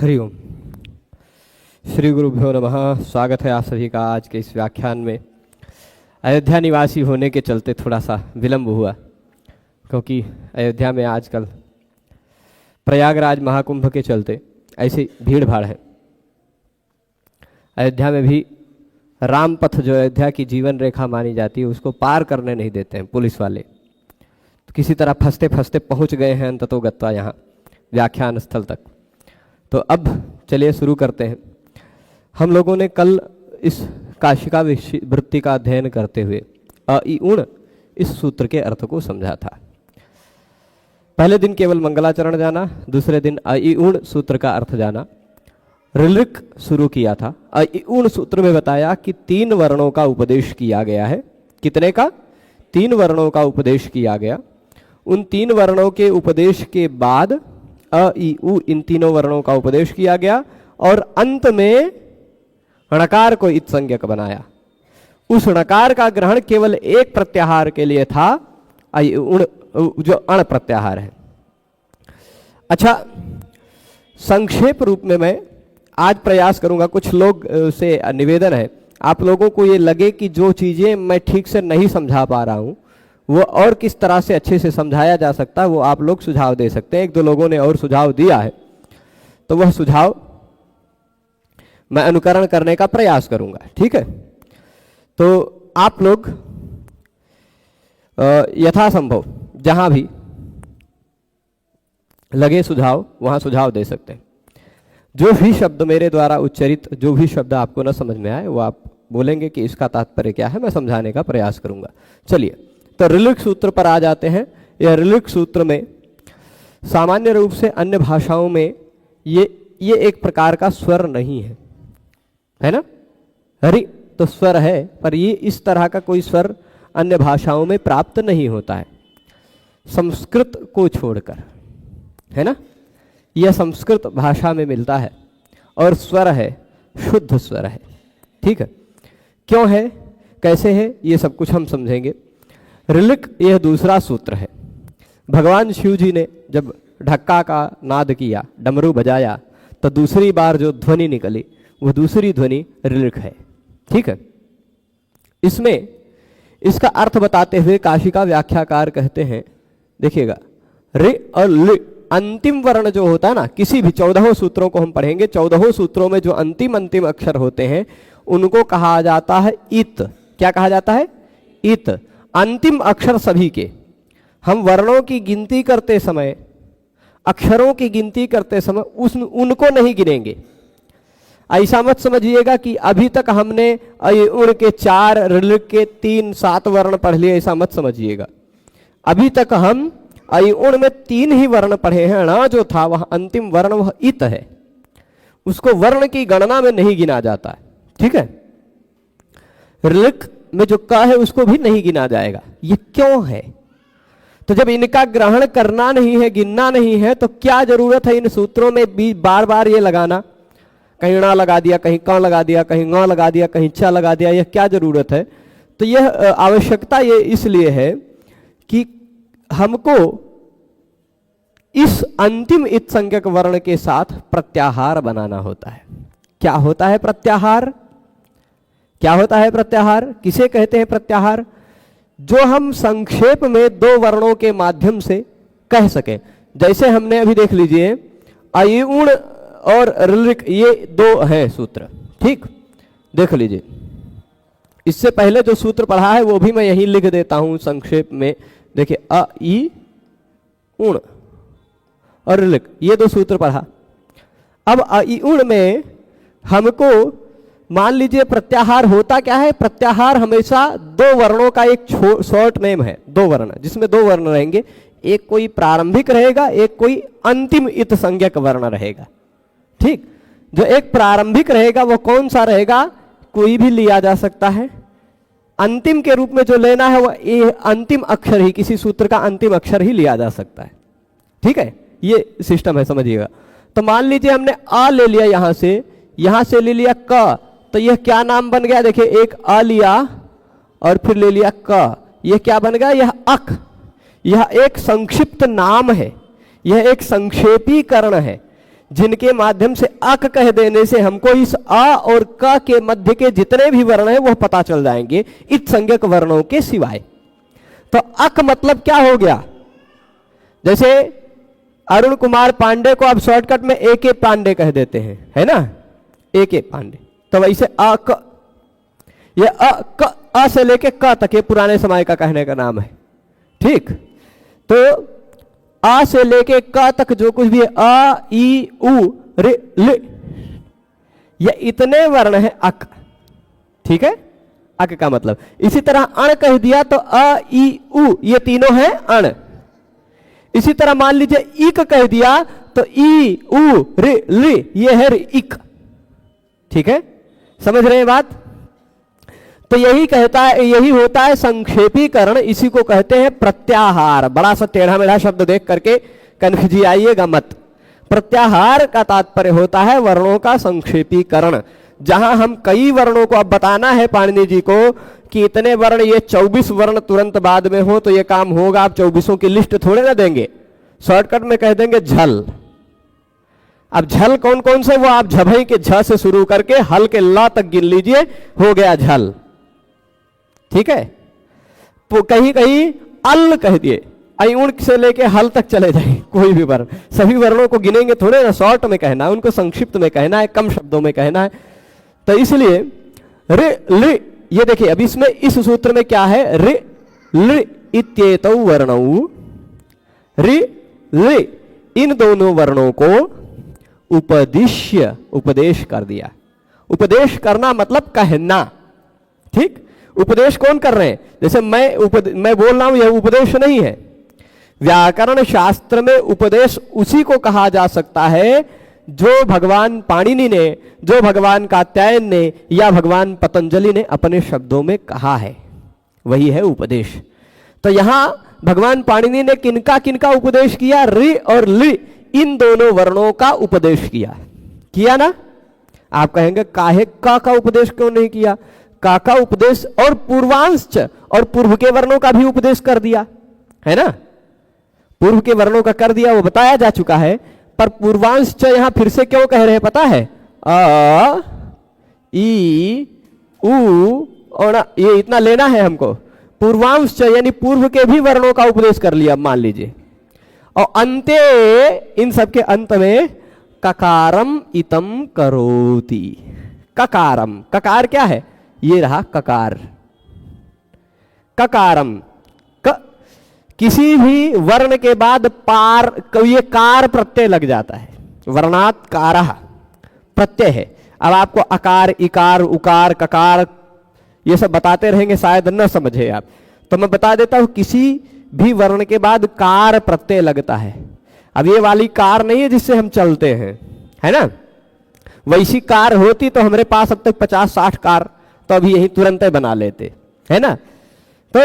हरिओम। श्री गुरुभ्यो नमः। स्वागत है आप सभी का आज के इस व्याख्यान में। अयोध्या निवासी होने के चलते थोड़ा सा विलंब हुआ, क्योंकि अयोध्या में आजकल प्रयागराज महाकुंभ के चलते ऐसी भीड़ भाड़ है। अयोध्या में भी राम पथ, जो अयोध्या की जीवन रेखा मानी जाती है, उसको पार करने नहीं देते हैं पुलिस वाले। तो किसी तरह फंसते फंसते पहुंच गए हैं अंततोगत्वा यहाँ व्याख्यान स्थल तक। तो अब चलिए शुरू करते हैं। हम लोगों ने कल इस काशिका वृत्ति का अध्ययन करते हुए अ-इ-उण इस सूत्र के अर्थ को समझा था। पहले दिन केवल मंगलाचरण जाना, दूसरे दिन अ-इ-उण सूत्र का अर्थ जाना, ऋलिक शुरू किया था। अ-इ-उण सूत्र में बताया कि 3 वर्णों का उपदेश किया गया है। कितने का? 3 वर्णों का उपदेश किया गया। उन 3 वर्णों के उपदेश के बाद अ-इ-उ इन तीनों वर्णों का उपदेश किया गया और अंत में णकार को इत संज्ञक बनाया। उस णकार का ग्रहण केवल एक प्रत्याहार के लिए था, अ-इ-उण, जो अण प्रत्याहार है। अच्छा, संक्षेप रूप में मैं आज प्रयास करूंगा। कुछ लोग से निवेदन है, आप लोगों को ये लगे कि जो चीजें मैं ठीक से नहीं समझा पा रहा हूं वो और किस तरह से अच्छे से समझाया जा सकता है, वो आप लोग सुझाव दे सकते हैं। 1-2 लोगों ने और सुझाव दिया है, तो वह सुझाव मैं अनुकरण करने का प्रयास करूंगा। ठीक है, तो आप लोग यथासंभव जहां भी लगे सुझाव, वहां सुझाव दे सकते हैं। जो भी शब्द मेरे द्वारा उच्चरित, जो भी शब्द आपको न समझ में आए, वो आप बोलेंगे कि इसका तात्पर्य क्या है, मैं समझाने का प्रयास करूंगा। चलिए, तो ऋलिक सूत्र पर आ जाते हैं। यह ऋलिक सूत्र में सामान्य रूप से अन्य भाषाओं में ये एक प्रकार का स्वर नहीं है ना? हरि तो स्वर है, पर ये इस तरह का कोई स्वर अन्य भाषाओं में प्राप्त नहीं होता है, संस्कृत को छोड़कर, है ना? यह संस्कृत भाषा में मिलता है और स्वर है, शुद्ध स्वर है। ठीक है, क्यों है, कैसे है, ये सब कुछ हम समझेंगे। ऋलिक यह दूसरा सूत्र है। भगवान शिव जी ने जब ढक्का का नाद किया, डमरू बजाया, तो दूसरी बार जो ध्वनि निकली वो दूसरी ध्वनि ऋलिक है। ठीक है, इसमें इसका अर्थ बताते हुए काशिका व्याख्याकार कहते हैं, देखिएगा, ऋ और लि अंतिम वर्ण जो होता है ना, किसी भी 14 सूत्रों को हम पढ़ेंगे, 14 सूत्रों में जो अंतिम अक्षर होते हैं उनको कहा जाता है इत। क्या कहा जाता है? इत। अंतिम अक्षर सभी के। हम वर्णों की गिनती करते समय, अक्षरों की गिनती करते समय उनको नहीं गिनेंगे। ऐसा मत समझिएगा कि अभी तक हमने अ-इ-उण के 4, ऋलिक के 3, 7 वर्ण पढ़ लिए, ऐसा मत समझिएगा। अभी तक हम अ-इ-उण में 3 ही वर्ण पढ़े हैं। ण जो था वह अंतिम वर्ण, वह इत है, उसको वर्ण की गणना में नहीं गिना जाता है। ठीक है, ऋलिक में जो क है उसको भी नहीं गिना जाएगा। ये क्यों है? तो जब इनका ग्रहण करना नहीं है, गिनना नहीं है, तो क्या जरूरत है इन सूत्रों में बार बार ये लगाना? कहीं ण लगा दिया, कहीं क लगा दिया, कहीं ङ लगा दिया, कहीं च लगा दिया, यह क्या जरूरत है? तो यह आवश्यकता ये इसलिए है कि हमको इस अंतिम इत संज्ञक वर्ण के साथ प्रत्याहार बनाना होता है। क्या होता है प्रत्याहार? क्या होता है प्रत्याहार? किसे कहते हैं प्रत्याहार? जो हम संक्षेप में 2 वर्णों के माध्यम से कह सकें। जैसे हमने अभी देख लीजिए, अ-इ-उण और ऋलिक, ये 2 हैं सूत्र। ठीक, देख लीजिए। इससे पहले जो सूत्र पढ़ा है वो भी मैं यहीं लिख देता हूं संक्षेप में। देखिए, अ-इ-उण और ऋलिक, ये 2 सूत्र पढ़ा। अब अ-इ-उण में हमको मान लीजिए प्रत्याहार होता क्या है? प्रत्याहार हमेशा 2 वर्णों का एक शॉर्ट नेम है। 2 वर्ण, जिसमें 2 वर्ण रहेंगे, एक कोई प्रारंभिक रहेगा, एक कोई अंतिम इत संज्ञक वर्ण रहेगा। ठीक, जो एक प्रारंभिक रहेगा वो कौन सा रहेगा? कोई भी लिया जा सकता है। अंतिम के रूप में जो लेना है वह ये अंतिम अक्षर ही, किसी सूत्र का अंतिम अक्षर ही लिया जा सकता है। ठीक है, ये सिस्टम है, समझिएगा। तो मान लीजिए हमने आ ले लिया, यहां से ले लिया क, तो यह क्या नाम बन गया? देखिए, एक अ लिया और फिर ले लिया क, यह क्या बन गया? यह अक। यह एक संक्षिप्त नाम है, यह एक संक्षेपीकरण है। जिनके माध्यम से अक कह देने से हमको इस अ और क के मध्य के जितने भी वर्ण हैं वह पता चल जाएंगे, इत संज्ञक वर्णों के सिवाय। तो अक मतलब क्या हो गया? जैसे अरुण कुमार पांडे को आप शॉर्टकट में ए के पांडे कह देते हैं, है ना, ए के पांडे। तो वैसे अक, ये अ से लेके क तक ये पुराने समय का कहने का नाम है, ठीक। तो आ से लेके क तक जो कुछ भी है, अ ई उ रे ले, ये इतने वर्ण है अक, ठीक है, अक का मतलब। इसी तरह अण कह दिया तो अ ई उ ये तीनों है अण। इसी तरह मान लीजिए इक कह दिया तो ई उ रे ले ये है इक, ठीक है, समझ रहे हैं बात? तो यही कहता है, यही होता है संक्षेपीकरण, इसी को कहते हैं प्रत्याहार। बड़ा सा टेढ़ा मेढ़ा शब्द देख करके कन्फ्यूज आइएगा मत। प्रत्याहार का तात्पर्य होता है वर्णों का संक्षेपीकरण। जहां हम कई वर्णों को अब बताना है पाणिनि जी को कि इतने वर्ण, ये 24 वर्ण तुरंत बाद में हो तो ये काम होगा। आप 24 की लिस्ट थोड़े ना देंगे, शॉर्टकट में कह देंगे झल। अब झल कौन कौन से, वो आप झभई के झ से शुरू करके हल के ला तक गिन लीजिए, हो गया झल, ठीक है। तो कहीं कहीं अल कह दिए, अयुण से लेके हल तक चले जाए, कोई भी वर्ण, सभी वर्णों को गिनेंगे थोड़े ना, शॉर्ट में कहना है, उनको संक्षिप्त में कहना है, कम शब्दों में कहना है। तो इसलिए रे ले, ये देखिए अब इसमें इस सूत्र में क्या है, रे ले इत्येतौ वर्णौ, रे ले इन दोनों वर्णों को उपदिश्य, उपदेश कर दिया। उपदेश करना मतलब कहना, ठीक। उपदेश कौन कर रहे हैं? जैसे मैं बोल रहा हूं, यह उपदेश नहीं है। व्याकरण शास्त्र में उपदेश उसी को कहा जा सकता है जो भगवान पाणिनि ने, जो भगवान कात्यायन ने या भगवान पतंजलि ने अपने शब्दों में कहा है, वही है उपदेश। तो यहां भगवान पाणिनि ने किनका किनका उपदेश किया? रि और लि इन दोनों वर्णों का उपदेश किया ना। आप कहेंगे काहे का उपदेश क्यों नहीं किया? का उपदेश और पूर्वांश और पूर्व के वर्णों का भी उपदेश कर दिया है ना। पूर्व के वर्णों का कर दिया, वो बताया जा चुका है। पर पूर्वांश यहां फिर से क्यों कह रहे हैं पता है? अ ई उ और ये इतना लेना है हमको। पूर्वांश यानी पूर्व के भी वर्णों का उपदेश कर लिया मान लीजिए। और अंते, इन सबके अंत में ककारम इतम करोति। ककारम, ककार क्या है? ये रहा ककार। ककारम, किसी भी वर्ण के बाद पार, ये कार प्रत्यय लग जाता है। वर्णात् कारः प्रत्यय है। अब आपको अकार, इकार, उकार, ककार ये सब बताते रहेंगे, शायद न समझे आप, तो मैं बता देता हूं। किसी भी वर्ण के बाद कार प्रत्यय लगता है। अब ये वाली कार नहीं है जिससे हम चलते हैं, है ना। वैसी कार होती तो हमारे पास अब तक 50-60 कार तो अभी यही तुरंत बना लेते, है ना। तो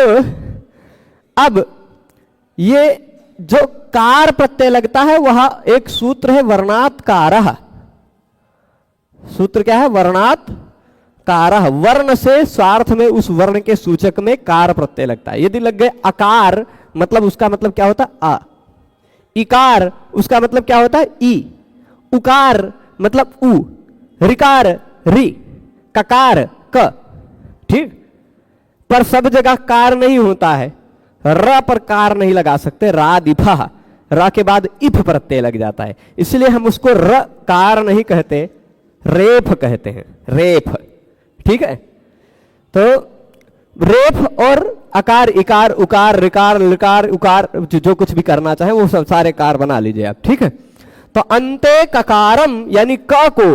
अब ये जो कार प्रत्यय लगता है वह एक सूत्र है वर्णात् कारः। सूत्र क्या है? वर्णात् कारः। वर्ण से स्वार्थ में उस वर्ण के सूचक में कार प्रत्यय लगता है। यदि लग गए अकार, मतलब उसका मतलब क्या होता है? आ। इकार उसका मतलब क्या होता है? ई। उकार मतलब उ। ऋकार रि। ककार क। ठीक। पर सब जगह कार नहीं होता है। र पर कार नहीं लगा सकते। रा दिफा, र के बाद इफ प्रत्यय लग जाता है, इसलिए हम उसको र कार नहीं कहते, रेफ कहते हैं। रेफ, ठीक है। तो रेफ और अकार, इकार, उकार, ऋकार, लकार, उकार जो कुछ भी करना चाहे वो सब सारे कार बना लीजिए आप, ठीक है। तो अंते ककारम यानी क को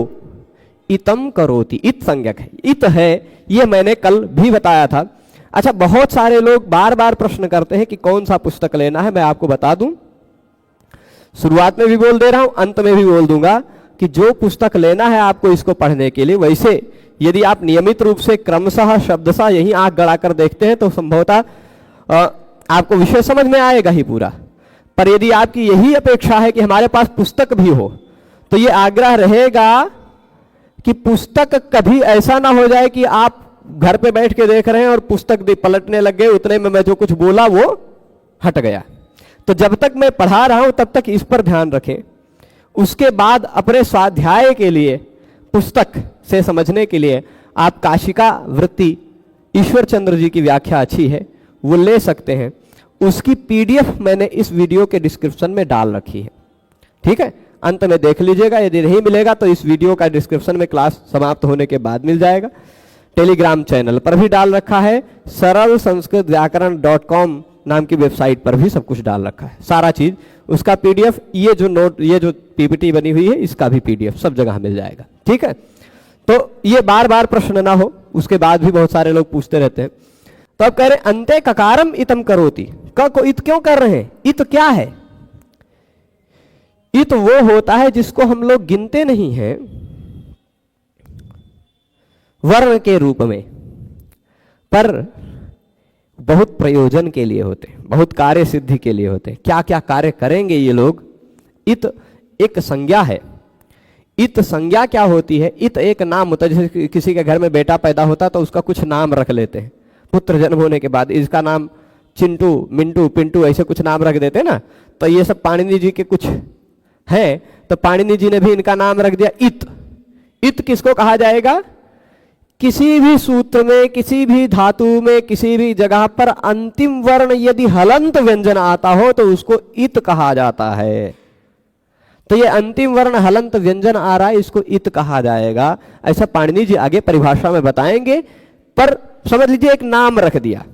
इतम करोति, इत संज्ञक है, इत है, ये मैंने कल भी बताया था। अच्छा, बहुत सारे लोग बार बार प्रश्न करते हैं कि कौन सा पुस्तक लेना है। मैं आपको बता दूं, शुरुआत में भी बोल दे रहा हूं, अंत में भी बोल दूंगा कि जो पुस्तक लेना है आपको इसको पढ़ने के लिए, वैसे यदि आप नियमित रूप से क्रमशः शब्दशः यही आंख गड़ाकर देखते हैं तो संभवतः आपको विषय समझ में आएगा ही पूरा। पर यदि आपकी यही अपेक्षा है कि हमारे पास पुस्तक भी हो, तो ये आग्रह रहेगा कि पुस्तक कभी ऐसा ना हो जाए कि आप घर पे बैठ के देख रहे हैं और पुस्तक पलटने लग गए, उतने में मैं जो कुछ बोला वो हट गया। तो जब तक मैं पढ़ा रहा हूं तब तक इस पर ध्यान रखें। उसके बाद अपने स्वाध्याय के लिए पुस्तक से समझने के लिए आप काशिका वृत्ति ईश्वर चंद्र जी की व्याख्या अच्छी है वो ले सकते हैं। उसकी पीडीएफ मैंने इस वीडियो के डिस्क्रिप्शन में डाल रखी है, ठीक है, अंत में देख लीजिएगा। यदि नहीं मिलेगा तो इस वीडियो का डिस्क्रिप्शन में क्लास समाप्त होने के बाद मिल जाएगा। टेलीग्राम चैनल पर भी डाल रखा है, सरल संस्कृत व्याकरण.com नाम की वेबसाइट पर भी सब कुछ डाल रखा है, सारा चीज उसका पीडीएफ, ये जो नोट, ये जो पीपीटी बनी हुई है इसका भी पीडीएफ सब जगह मिल जाएगा, ठीक है। तो ये बार बार प्रश्न ना हो, उसके बाद भी बहुत सारे लोग पूछते रहते हैं। तो अब कह रहे अंते ककारम इतम करोति, क को इत क्यों कर रहे हैं? इत क्या है? इत वो होता है जिसको हम लोग गिनते नहीं हैं वर्ण के रूप में, पर बहुत प्रयोजन के लिए होते हैं, बहुत कार्य सिद्धि के लिए होते हैं। क्या क्या कार्य करेंगे ये लोग? इत एक संज्ञा है। इत संज्ञा क्या होती है? इत एक नाम होता है। जैसे किसी के घर में बेटा पैदा होता है तो उसका कुछ नाम रख लेते हैं, पुत्र जन्म होने के बाद इसका नाम चिंटू, मिंटू, पिंटू ऐसे कुछ नाम रख देते हैं ना। तो ये सब पाणिनि जी के कुछ है, तो पाणिनि जी ने भी इनका नाम रख दिया इत। इत किसको कहा जाएगा? किसी भी सूत्र में, किसी भी धातु में, किसी भी जगह पर अंतिम वर्ण यदि हलंत व्यंजन आता हो तो उसको इत कहा जाता है। तो ये अंतिम वर्ण हलंत व्यंजन आ रहा है, इसको इत कहा जाएगा। ऐसा पाणिनि जी आगे परिभाषा में बताएंगे, पर समझ लीजिए एक नाम रख दिया,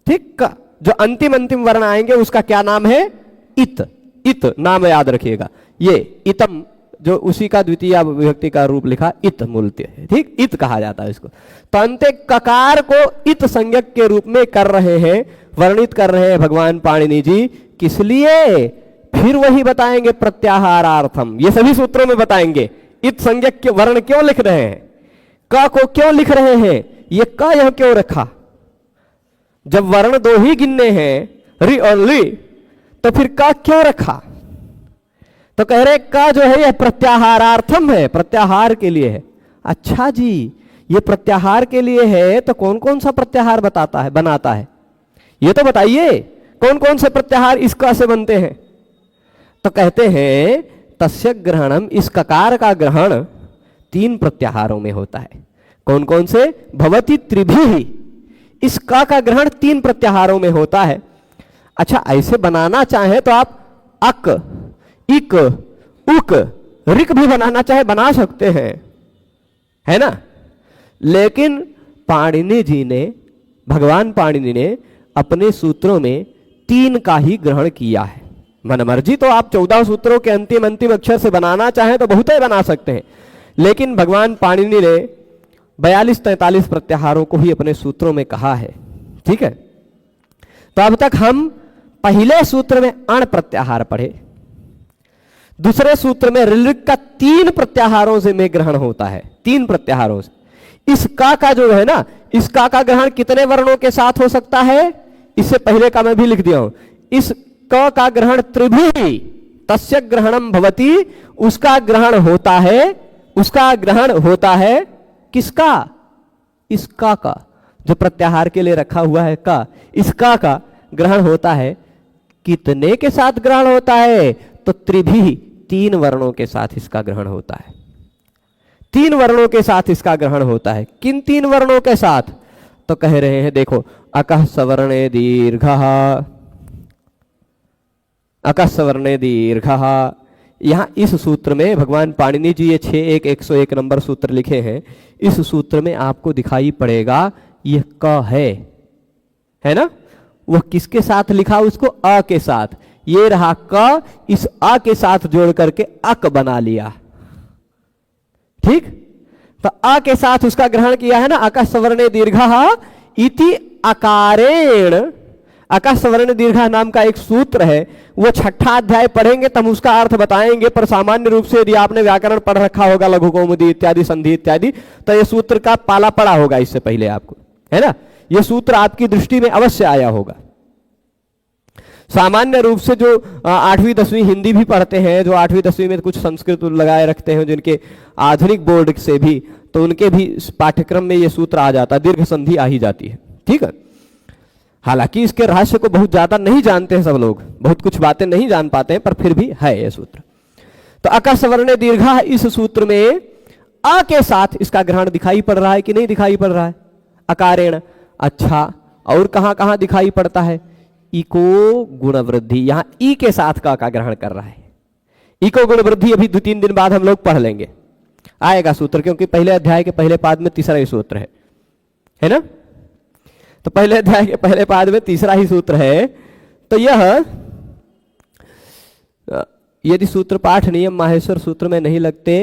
ठीक का? जो अंतिम वर्ण आएंगे उसका क्या नाम है? इत। इत नाम याद रखिएगा। ये इतम जो उसी का द्वितीय विभक्ति का रूप लिखा इत मूलतः है, ठीक, इत कहा जाता है इसको। तो अंते ककार को इत संज्ञक के रूप में कर रहे हैं, वर्णित कर रहे हैं भगवान पाणिनि जी। किस लिए? फिर वही बताएंगे प्रत्याहारार्थम। ये सभी सूत्रों में बताएंगे इत संज्ञक के वर्ण क्यों लिख रहे हैं, क को क्यों लिख रहे हैं, ये क यह क्यों रखा। जब वर्ण दो ही गिनने हैं, रि और ली, तो फिर क क्यों रखा? तो कह रहे का जो है यह प्रत्याहारार्थम है, प्रत्याहार के लिए है। अच्छा जी, ये प्रत्याहार के लिए है तो कौन कौन सा प्रत्याहार बताता है, बनाता है? ये तो बताइए कौन कौन से प्रत्याहार इस का से बनते हैं। तो कहते हैं तस्य ग्रहणम, इस ककार का ग्रहण 3 प्रत्याहारों में होता है। कौन कौन से? भवति त्रिभिः, इस का ग्रहण 3 प्रत्याहारों में होता है। अच्छा, ऐसे बनाना चाहे तो आप अक, इक, उक, रिक भी बनाना चाहे बना सकते हैं, है ना। लेकिन पाणिनि जी ने, भगवान पाणिनि ने अपने सूत्रों में 3 का ही ग्रहण किया है। मन मर्जी तो आप 14 सूत्रों के अंतिम अक्षर से बनाना चाहें तो बहुत ही बना सकते हैं, लेकिन भगवान पाणिनि ने 42-43 प्रत्याहारों को ही अपने सूत्रों में कहा है, ठीक है। तो अब तक हम पहले सूत्र में अण प्रत्याहार पढ़े, दूसरे सूत्र में ऋलिक का 3 प्रत्याहारों से में ग्रहण होता है, 3 प्रत्याहारों से। इस का जो है ना, इस का ग्रहण कितने वर्णों के साथ हो सकता है? इससे पहले का मैं भी लिख दिया हूं। इस क का ग्रहण त्रिभिः, तस्य ग्रहणम भवति, उसका ग्रहण होता है, उसका ग्रहण होता है किसका? इस का जो प्रत्याहार के लिए रखा हुआ है का, इस का ग्रहण होता है। कितने के साथ ग्रहण होता है? तो त्रिभिः, 3 वर्णों के साथ इसका ग्रहण होता है। 3 वर्णों के साथ इसका ग्रहण होता है। किन 3 वर्णों के साथ? तो कह रहे हैं देखो, अकः सवर्णे दीर्घः, अकः सवर्णे दीर्घः। यहां इस सूत्र में भगवान पाणिनि जी ये 6.1.101 नंबर सूत्र लिखे हैं। इस सूत्र में आपको दिखाई पड़ेगा यह क है ना, वह किसके साथ लिखा? उसको अ के साथ। ये रहा क, इस अ के साथ जोड़ करके अक बना लिया, ठीक। तो अ के साथ उसका ग्रहण किया है ना, अकः सवर्णे दीर्घः इति अकारेण। अकः सवर्ण दीर्घा नाम का एक सूत्र है, वो 6ठा अध्याय पढ़ेंगे तब उसका अर्थ बताएंगे। पर सामान्य रूप से यदि आपने व्याकरण पढ़ रखा होगा, लघु कौमुदी इत्यादि, संधि इत्यादि, तो ये सूत्र का पाला पड़ा होगा इससे पहले आपको, है ना। ये सूत्र आपकी दृष्टि में अवश्य आया होगा। सामान्य रूप से जो 8वीं 10वीं हिंदी भी पढ़ते हैं, जो 8वीं 10वीं में कुछ संस्कृत लगाए रखते हैं, जिनके आधुनिक बोर्ड से भी, तो उनके भी पाठ्यक्रम में ये सूत्र आ जाता है, दीर्घ संधि आ ही जाती है, ठीक है। हालांकि इसके रहस्य को बहुत ज्यादा नहीं जानते हैं सब लोग, बहुत कुछ बातें नहीं जान पाते हैं, पर फिर भी है यह सूत्र। तो अकस्वर्ण दीर्घा इस सूत्र में अ के साथ इसका ग्रहण दिखाई पड़ रहा है कि नहीं दिखाई पड़ रहा है? अकारेण। अच्छा, और कहां कहां दिखाई पड़ता है? इको गुण वृद्धि, यहां ई के साथ का ग्रहण कर रहा है। इको गुण वृद्धि अभी 2-3 दिन बाद हम लोग पढ़ लेंगे, आएगा सूत्र, क्योंकि पहले अध्याय के पहले पाद में तीसरा ही सूत्र है ना? तो पहले अध्याय के पहले पाद में तीसरा ही सूत्र है। तो यह यदि सूत्र पाठ नियम माहेश्वर सूत्र में नहीं लगते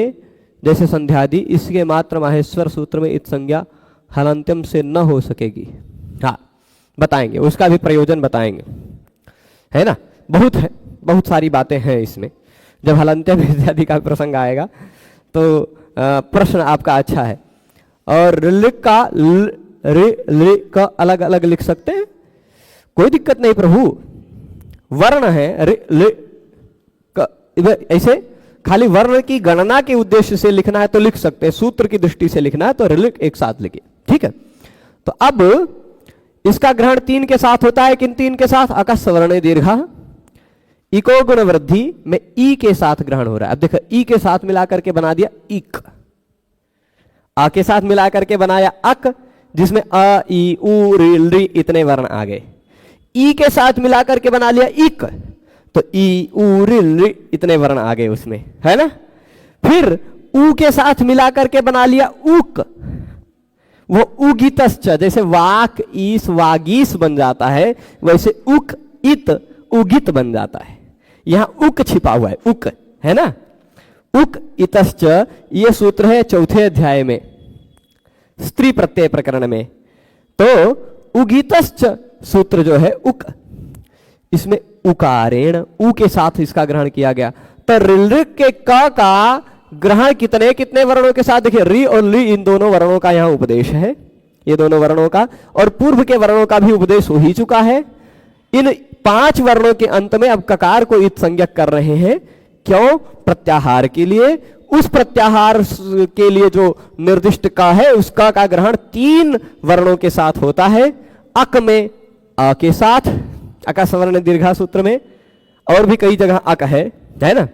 जैसे संध्यादि, इसके मात्र माहेश्वर सूत्र में इत संज्ञा हलंत्यम से न हो सकेगी। हाँ, बताएंगे, उसका भी प्रयोजन बताएंगे, है ना? बहुत है, बहुत सारी बातें हैं इसमें। जब हलंत्यम इत्यादि का प्रसंग आएगा तो प्रश्न आपका अच्छा है। और लिख का अलग अलग लिख सकते हैं, कोई दिक्कत नहीं प्रभु। वर्ण है ऐसे खाली वर्ण की गणना के उद्देश्य से लिखना है तो लिख सकते हैं, सूत्र की दृष्टि से लिखना है तो रिलिक एक साथ लिखिए, ठीक है? तो अब इसका ग्रहण 3 के साथ होता है। किन 3 के साथ? अकस्वर्ण दीर्घा, इको गुण वृद्धि में ई के साथ ग्रहण हो रहा है। अब देखो, ई के साथ मिलाकर के बना दिया इक, आ के साथ मिलाकर के बनाया अक, जिसमें अ ई उ री इतने वर्ण आ गए। ई के साथ मिलाकर के बना लिया इक, तो ई उ री इतने वर्ण आ गए उसमें, है ना? फिर उ के साथ मिलाकर के बना लिया उक, वो उगितश्च, जैसे वाक ईस वागीस बन जाता है, वैसे उक इत उगित बन जाता है। यहां उक छिपा हुआ है, उक, है ना? उक इतश्च, ये सूत्र है 4थे अध्याय में, स्त्री प्रत्यय प्रकरण में। तो उगितश्च सूत्र जो है उक, इसमें उकारेण, उ के साथ इसका ग्रहण किया गया। तो ऋलिक के क का ग्रहण कितने कितने वर्णों के साथ? देखिए, री और ली, इन दोनों वर्णों का यहां उपदेश है, ये दोनों वर्णों का, और पूर्व के वर्णों का भी उपदेश हो ही चुका है। इन 5 वर्णों के अंत में अब ककार को इत संज्ञक कर रहे हैं। क्यों? प्रत्याहार के लिए। उस प्रत्याहार के लिए जो निर्दिष्ट का है, उसका का ग्रहण 3 वर्णों के साथ होता है। अक में अ के साथ, अकस्वर्ण दीर्घा सूत्र में, और भी कई जगह अक है ना?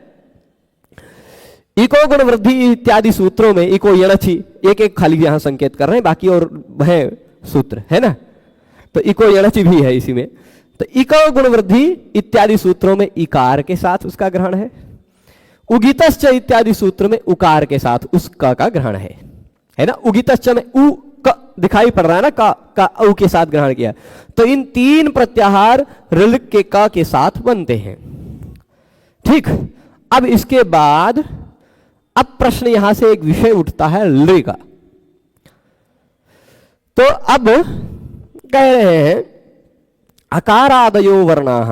इको गुण वृद्धि इत्यादि सूत्रों में इको यणछि, एक एक खाली यहां संकेत कर रहे हैं, बाकी और है सूत्र, है ना? तो इको यणछि भी है इसी में। तो इको गुण वृद्धि इत्यादि सूत्रों में इकार के साथ उसका ग्रहण है। उगितश्च इत्यादि सूत्र में उकार के साथ उसका का ग्रहण है ना? उगितश्च में उ क दिखाई पड़ रहा है ना, का उ के साथ ग्रहण किया। तो इन 3 प्रत्याहार ऋलिक के क के साथ बनते हैं, ठीक? अब इसके बाद अब प्रश्न यहां से एक विषय उठता है लृ का। तो अब कह रहे हैं अकारादयो वर्णाः,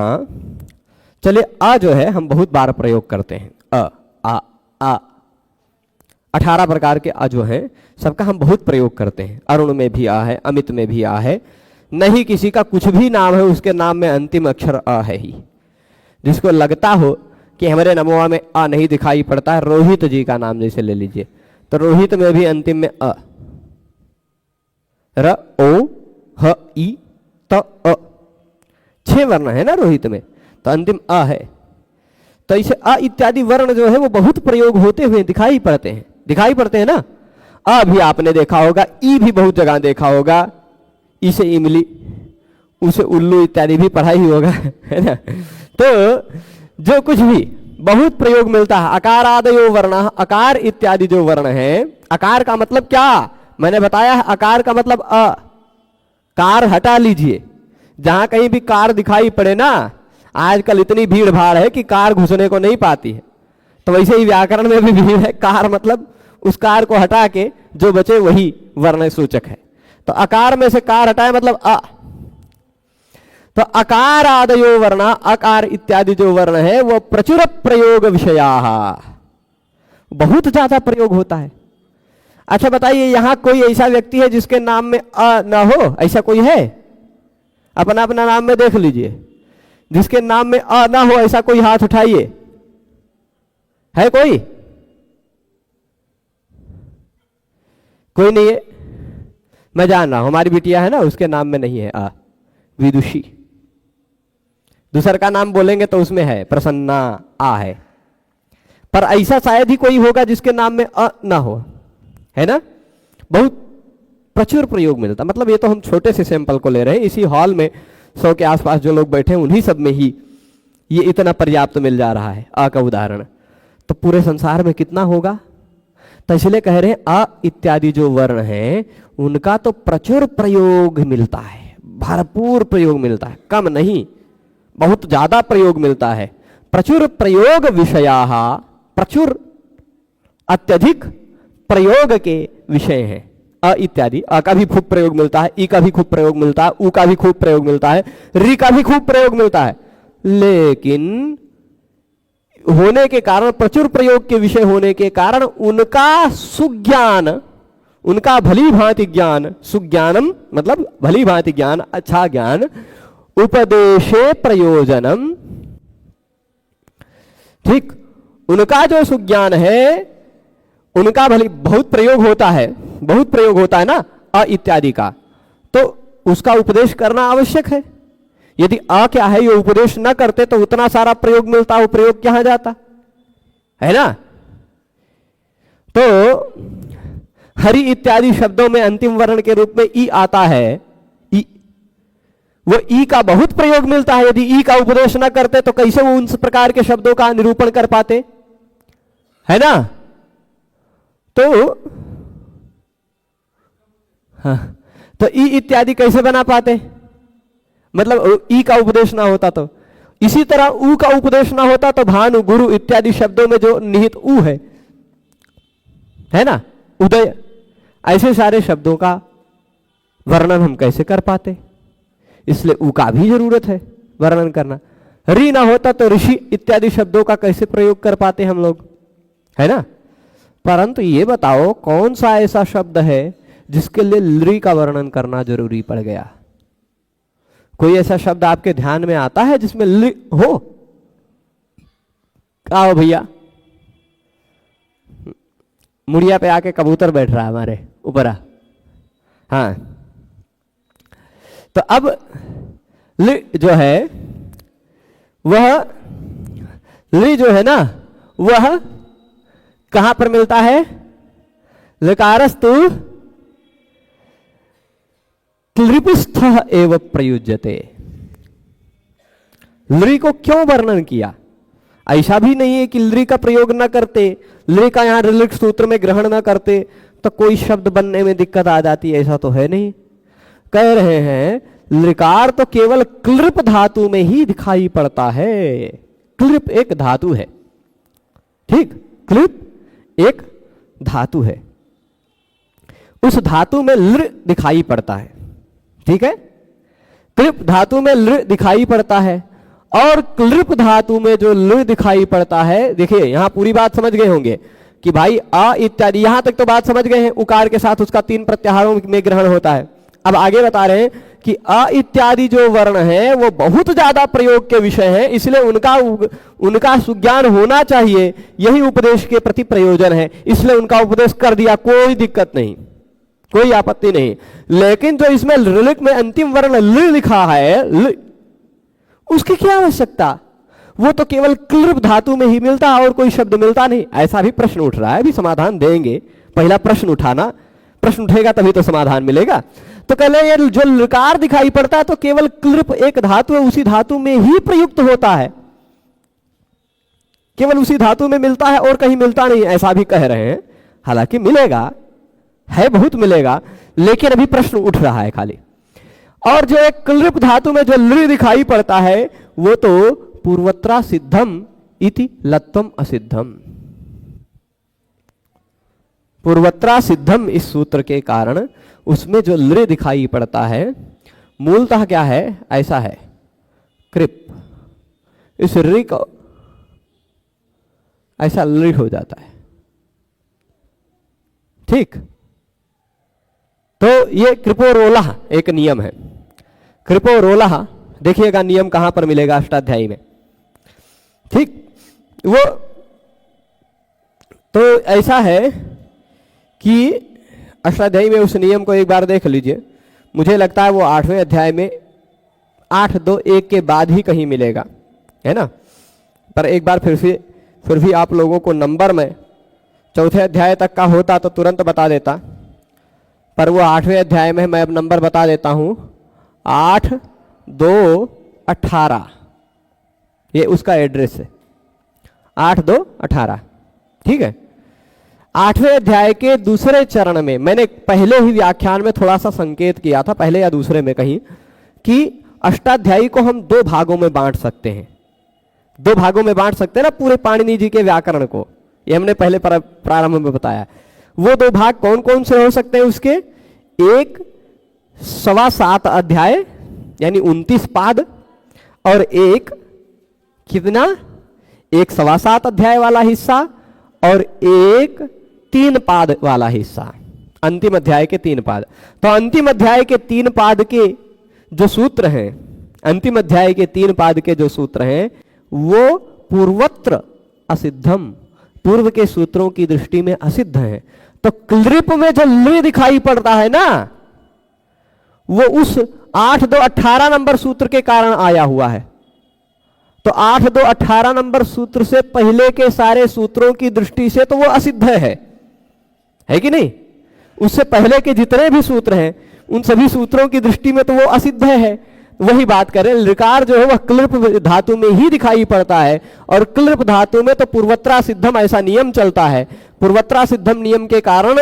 चलिए अ जो है हम बहुत बार प्रयोग करते हैं, अ आ आ 18 प्रकार के अ जो है सबका हम बहुत प्रयोग करते हैं। अरुण में भी आ है, अमित में भी आ है, नहीं किसी का कुछ भी नाम है उसके नाम में अंतिम अक्षर अ है ही। जिसको लगता हो कि हमारे नमोआ में अ नहीं दिखाई पड़ता है, रोहित जी का नाम जैसे ले लीजिए, तो रोहित में भी अंतिम में अ, र ओ ह ई त अ, 6 वर्ण है ना रोहित में, तो अंतिम अ है। तो इसे अ इत्यादि वर्ण जो है वो बहुत प्रयोग होते हुए दिखाई पड़ते हैं ना। अ भी आपने देखा होगा, ई भी बहुत जगह देखा होगा, ई से इमली, उसे उल्लू इत्यादि भी पढ़ा ही होगा, है ना? तो जो कुछ भी बहुत प्रयोग मिलता है। अकारादयो वर्ण, अकार इत्यादि जो वर्ण है, अकार का मतलब क्या मैंने बताया है, अकार का मतलब अ, कार हटा लीजिए, जहां कहीं भी कार दिखाई पड़े ना, आजकल इतनी भीड़ भाड़ है कि कार घुसने को नहीं पाती है, तो वैसे ही व्याकरण में भी भीड़ है। कार मतलब उस कार को हटा के जो बचे वही वर्ण सूचक है। तो अकार में से कार हटाए मतलब अ। तो अकार आदयो वर्ण, अकार इत्यादि जो वर्ण है वो प्रचुर प्रयोग विषया, बहुत ज्यादा प्रयोग होता है। अच्छा बताइए, यहां कोई ऐसा व्यक्ति है जिसके नाम में अ ना हो? ऐसा कोई है? अपना अपना नाम में देख लीजिए, जिसके नाम में अ ना हो ऐसा कोई हाथ उठाइए। है कोई? कोई नहीं है? मैं जान रहा हूं, हमारी बिटिया है ना, उसके नाम में नहीं है अ, विदुषी। दूसर का नाम बोलेंगे तो उसमें है प्रसन्ना, आ है। पर ऐसा शायद ही कोई होगा जिसके नाम में अ ना हो, है ना। बहुत प्रचुर प्रयोग मिलता, मतलब ये तो हम छोटे से सैंपल को ले रहे हैं, इसी हॉल में 100 के आसपास जो लोग बैठे हैं उन्हीं सब में ही ये इतना पर्याप्त मिल जा रहा है अ का उदाहरण। तो पूरे संसार में कितना होगा। तो इसलिए कह रहे हैं अ इत्यादि जो वर्ण हैं उनका तो प्रचुर प्रयोग मिलता है, भरपूर प्रयोग मिलता है, कम नहीं, बहुत ज्यादा प्रयोग मिलता है। प्रचुर प्रयोग विषयाः, प्रचुर अत्यधिक प्रयोग के विषय हैं अ इत्यादि। अ का भी खूब प्रयोग मिलता है, ई का भी खूब प्रयोग मिलता है, उ का भी खूब प्रयोग मिलता है, री का भी खूब प्रयोग मिलता है। लेकिन होने के कारण, प्रचुर प्रयोग के विषय होने के कारण उनका सुज्ञान, उनका भली भांति ज्ञान, सुज्ञानम मतलब भली भांति ज्ञान, अच्छा ज्ञान, उपदेशे प्रयोजनम, ठीक, उनका जो सुज्ञान है उनका भली बहुत प्रयोग होता है, बहुत प्रयोग होता है ना अ इत्यादि का, तो उसका उपदेश करना आवश्यक है। यदि अ क्या है ये उपदेश न करते तो उतना सारा प्रयोग मिलता, वो प्रयोग कहां जाता, है ना। तो हरि इत्यादि शब्दों में अंतिम वर्ण के रूप में ई आता है, ई, वो ई का बहुत प्रयोग मिलता है। यदि ई का उपदेश न करते तो कैसे वो उन प्रकार के शब्दों का निरूपण कर पाते, है ना। तो हाँ, तो ई इत्यादि कैसे बना पाते, मतलब ई का उपदेश ना होता तो। इसी तरह उ का उपदेश ना होता तो भानु गुरु इत्यादि शब्दों में जो निहित उ है ना, उदय, ऐसे सारे शब्दों का वर्णन हम कैसे कर पाते। इसलिए उ का भी जरूरत है वर्णन करना। री ना होता तो ऋषि इत्यादि शब्दों का कैसे प्रयोग कर पाते हम लोग, है ना। परंतु ये बताओ कौन सा ऐसा शब्द है जिसके लिए लृ का वर्णन करना जरूरी पड़ गया। कोई ऐसा शब्द आपके ध्यान में आता है जिसमें लृ हो? आओ भैया, मुड़िया पे आके कबूतर बैठ रहा है हमारे ऊपर। हाँ, तो अब लृ जो है वह, लृ जो है ना वह कहां पर मिलता है, लकारस्तु क्लिपस्थ एव प्रयुज्यते। लृ को क्यों वर्णन किया? ऐसा भी नहीं है कि लृ का प्रयोग न करते, लृ का यहां ऋलिक सूत्र में ग्रहण न करते तो कोई शब्द बनने में दिक्कत आ जाती, ऐसा तो है नहीं। कह रहे हैं लृकार तो केवल क्लिप धातु में ही दिखाई पड़ता है। क्लिप एक धातु है, ठीक, क्लिप एक धातु है, उस धातु में लृ दिखाई पड़ता है, ठीक है। क्लिप धातु में लृ दिखाई पड़ता है और क्लिप धातु में जो लृ दिखाई पड़ता है, देखिए यहां पूरी बात समझ गए होंगे कि भाई अ इत्यादि, यहां तक तो बात समझ गए हैं, उकार के साथ उसका 3 प्रत्याहारों में ग्रहण होता है। अब आगे बता रहे हैं कि अ इत्यादि जो वर्ण है वो बहुत ज्यादा प्रयोग के विषय है, इसलिए उनका सुज्ञान होना चाहिए, यही उपदेश के प्रति प्रयोजन है, इसलिए उनका उपदेश कर दिया, कोई दिक्कत नहीं, कोई आपत्ति नहीं। लेकिन जो इसमें ऋलिक में अंतिम वर्ण लृ लिखा है, उसकी क्या आवश्यकता, वो तो केवल क्लिप धातु में ही मिलता और कोई शब्द मिलता नहीं। ऐसा भी प्रश्न उठ रहा है, अभी समाधान देंगे, पहला प्रश्न उठाना, प्रश्न उठेगा तभी तो समाधान मिलेगा। तो कह ले ये जो लकार दिखाई पड़ता है तो केवल क्लिप एक धातु है, उसी धातु में ही प्रयुक्त होता है, केवल उसी धातु में मिलता है और कहीं मिलता नहीं, ऐसा भी कह रहे हैं। हालांकि मिलेगा, है बहुत मिलेगा, लेकिन अभी प्रश्न उठ रहा है खाली। और जो एक क्लिप धातु में जो लृ दिखाई पड़ता है वो तो पूर्वत्रा सिद्धम इति लत्वम असिद्धम, पूर्वत्रा सिद्धम इस सूत्र के कारण उसमें जो लृ दिखाई पड़ता है मूलतः क्या है, ऐसा है कृप, इस ऋ को ऐसा लृ हो जाता है, ठीक। तो ये कृपोरोला एक नियम है, कृपोरोला, देखिएगा नियम कहां पर मिलेगा, अष्टाध्यायी में, ठीक। वो तो ऐसा है कि अष्टाध्यायी में उस नियम को एक बार देख लीजिए, मुझे लगता है वो 8वें अध्याय में 8.2.1 के बाद ही कहीं मिलेगा, है ना। पर एक बार फिर से फिर भी आप लोगों को नंबर में चौथे अध्याय तक का होता तो तुरंत बता देता, पर वो 8वें अध्याय में मैं अब नंबर बता देता हूं। 8, 2, 18 ये उसका एड्रेस है, 8, 2, 18। ठीक है। 8वें अध्याय के दूसरे चरण में मैंने पहले ही व्याख्यान में थोड़ा सा संकेत किया था, पहले या दूसरे में कहीं, कि अष्टाध्यायी को हम 2 भागों में बांट सकते हैं। 2 भागों में बांट सकते हैं ना पूरे पाणिनि जी के व्याकरण को, ये हमने पहले प्रारंभ में बताया। वो 2 भाग कौन कौन से हो सकते हैं उसके? एक 7.25 अध्याय यानी 29 पाद, और एक कितना, एक 7.25 अध्याय वाला हिस्सा और एक 3 पाद वाला हिस्सा, अंतिम अध्याय के 3 पाद। तो अंतिम अध्याय के 3 पाद के जो सूत्र हैं, अंतिम अध्याय के 3 पाद के जो सूत्र हैं वो पूर्वत्र असिद्धम, पूर्व के सूत्रों की दृष्टि में असिद्ध है। तो क्लृप में जो लृ दिखाई पड़ता है ना, वो उस 8, 2, 18 नंबर सूत्र के कारण आया हुआ है। तो 8, 2, 18 नंबर सूत्र से पहले के सारे सूत्रों की दृष्टि से तो वो असिद्ध है कि नहीं? उससे पहले के जितने भी सूत्र हैं उन सभी सूत्रों की दृष्टि में तो वो असिद्ध है। वही बात करें, ऋकार जो है वह क्लृप धातु में ही दिखाई पड़ता है, और क्लृप धातु में तो पूर्वत्रा सिद्धम ऐसा नियम चलता है। पूर्वत्रा सिद्धम नियम के कारण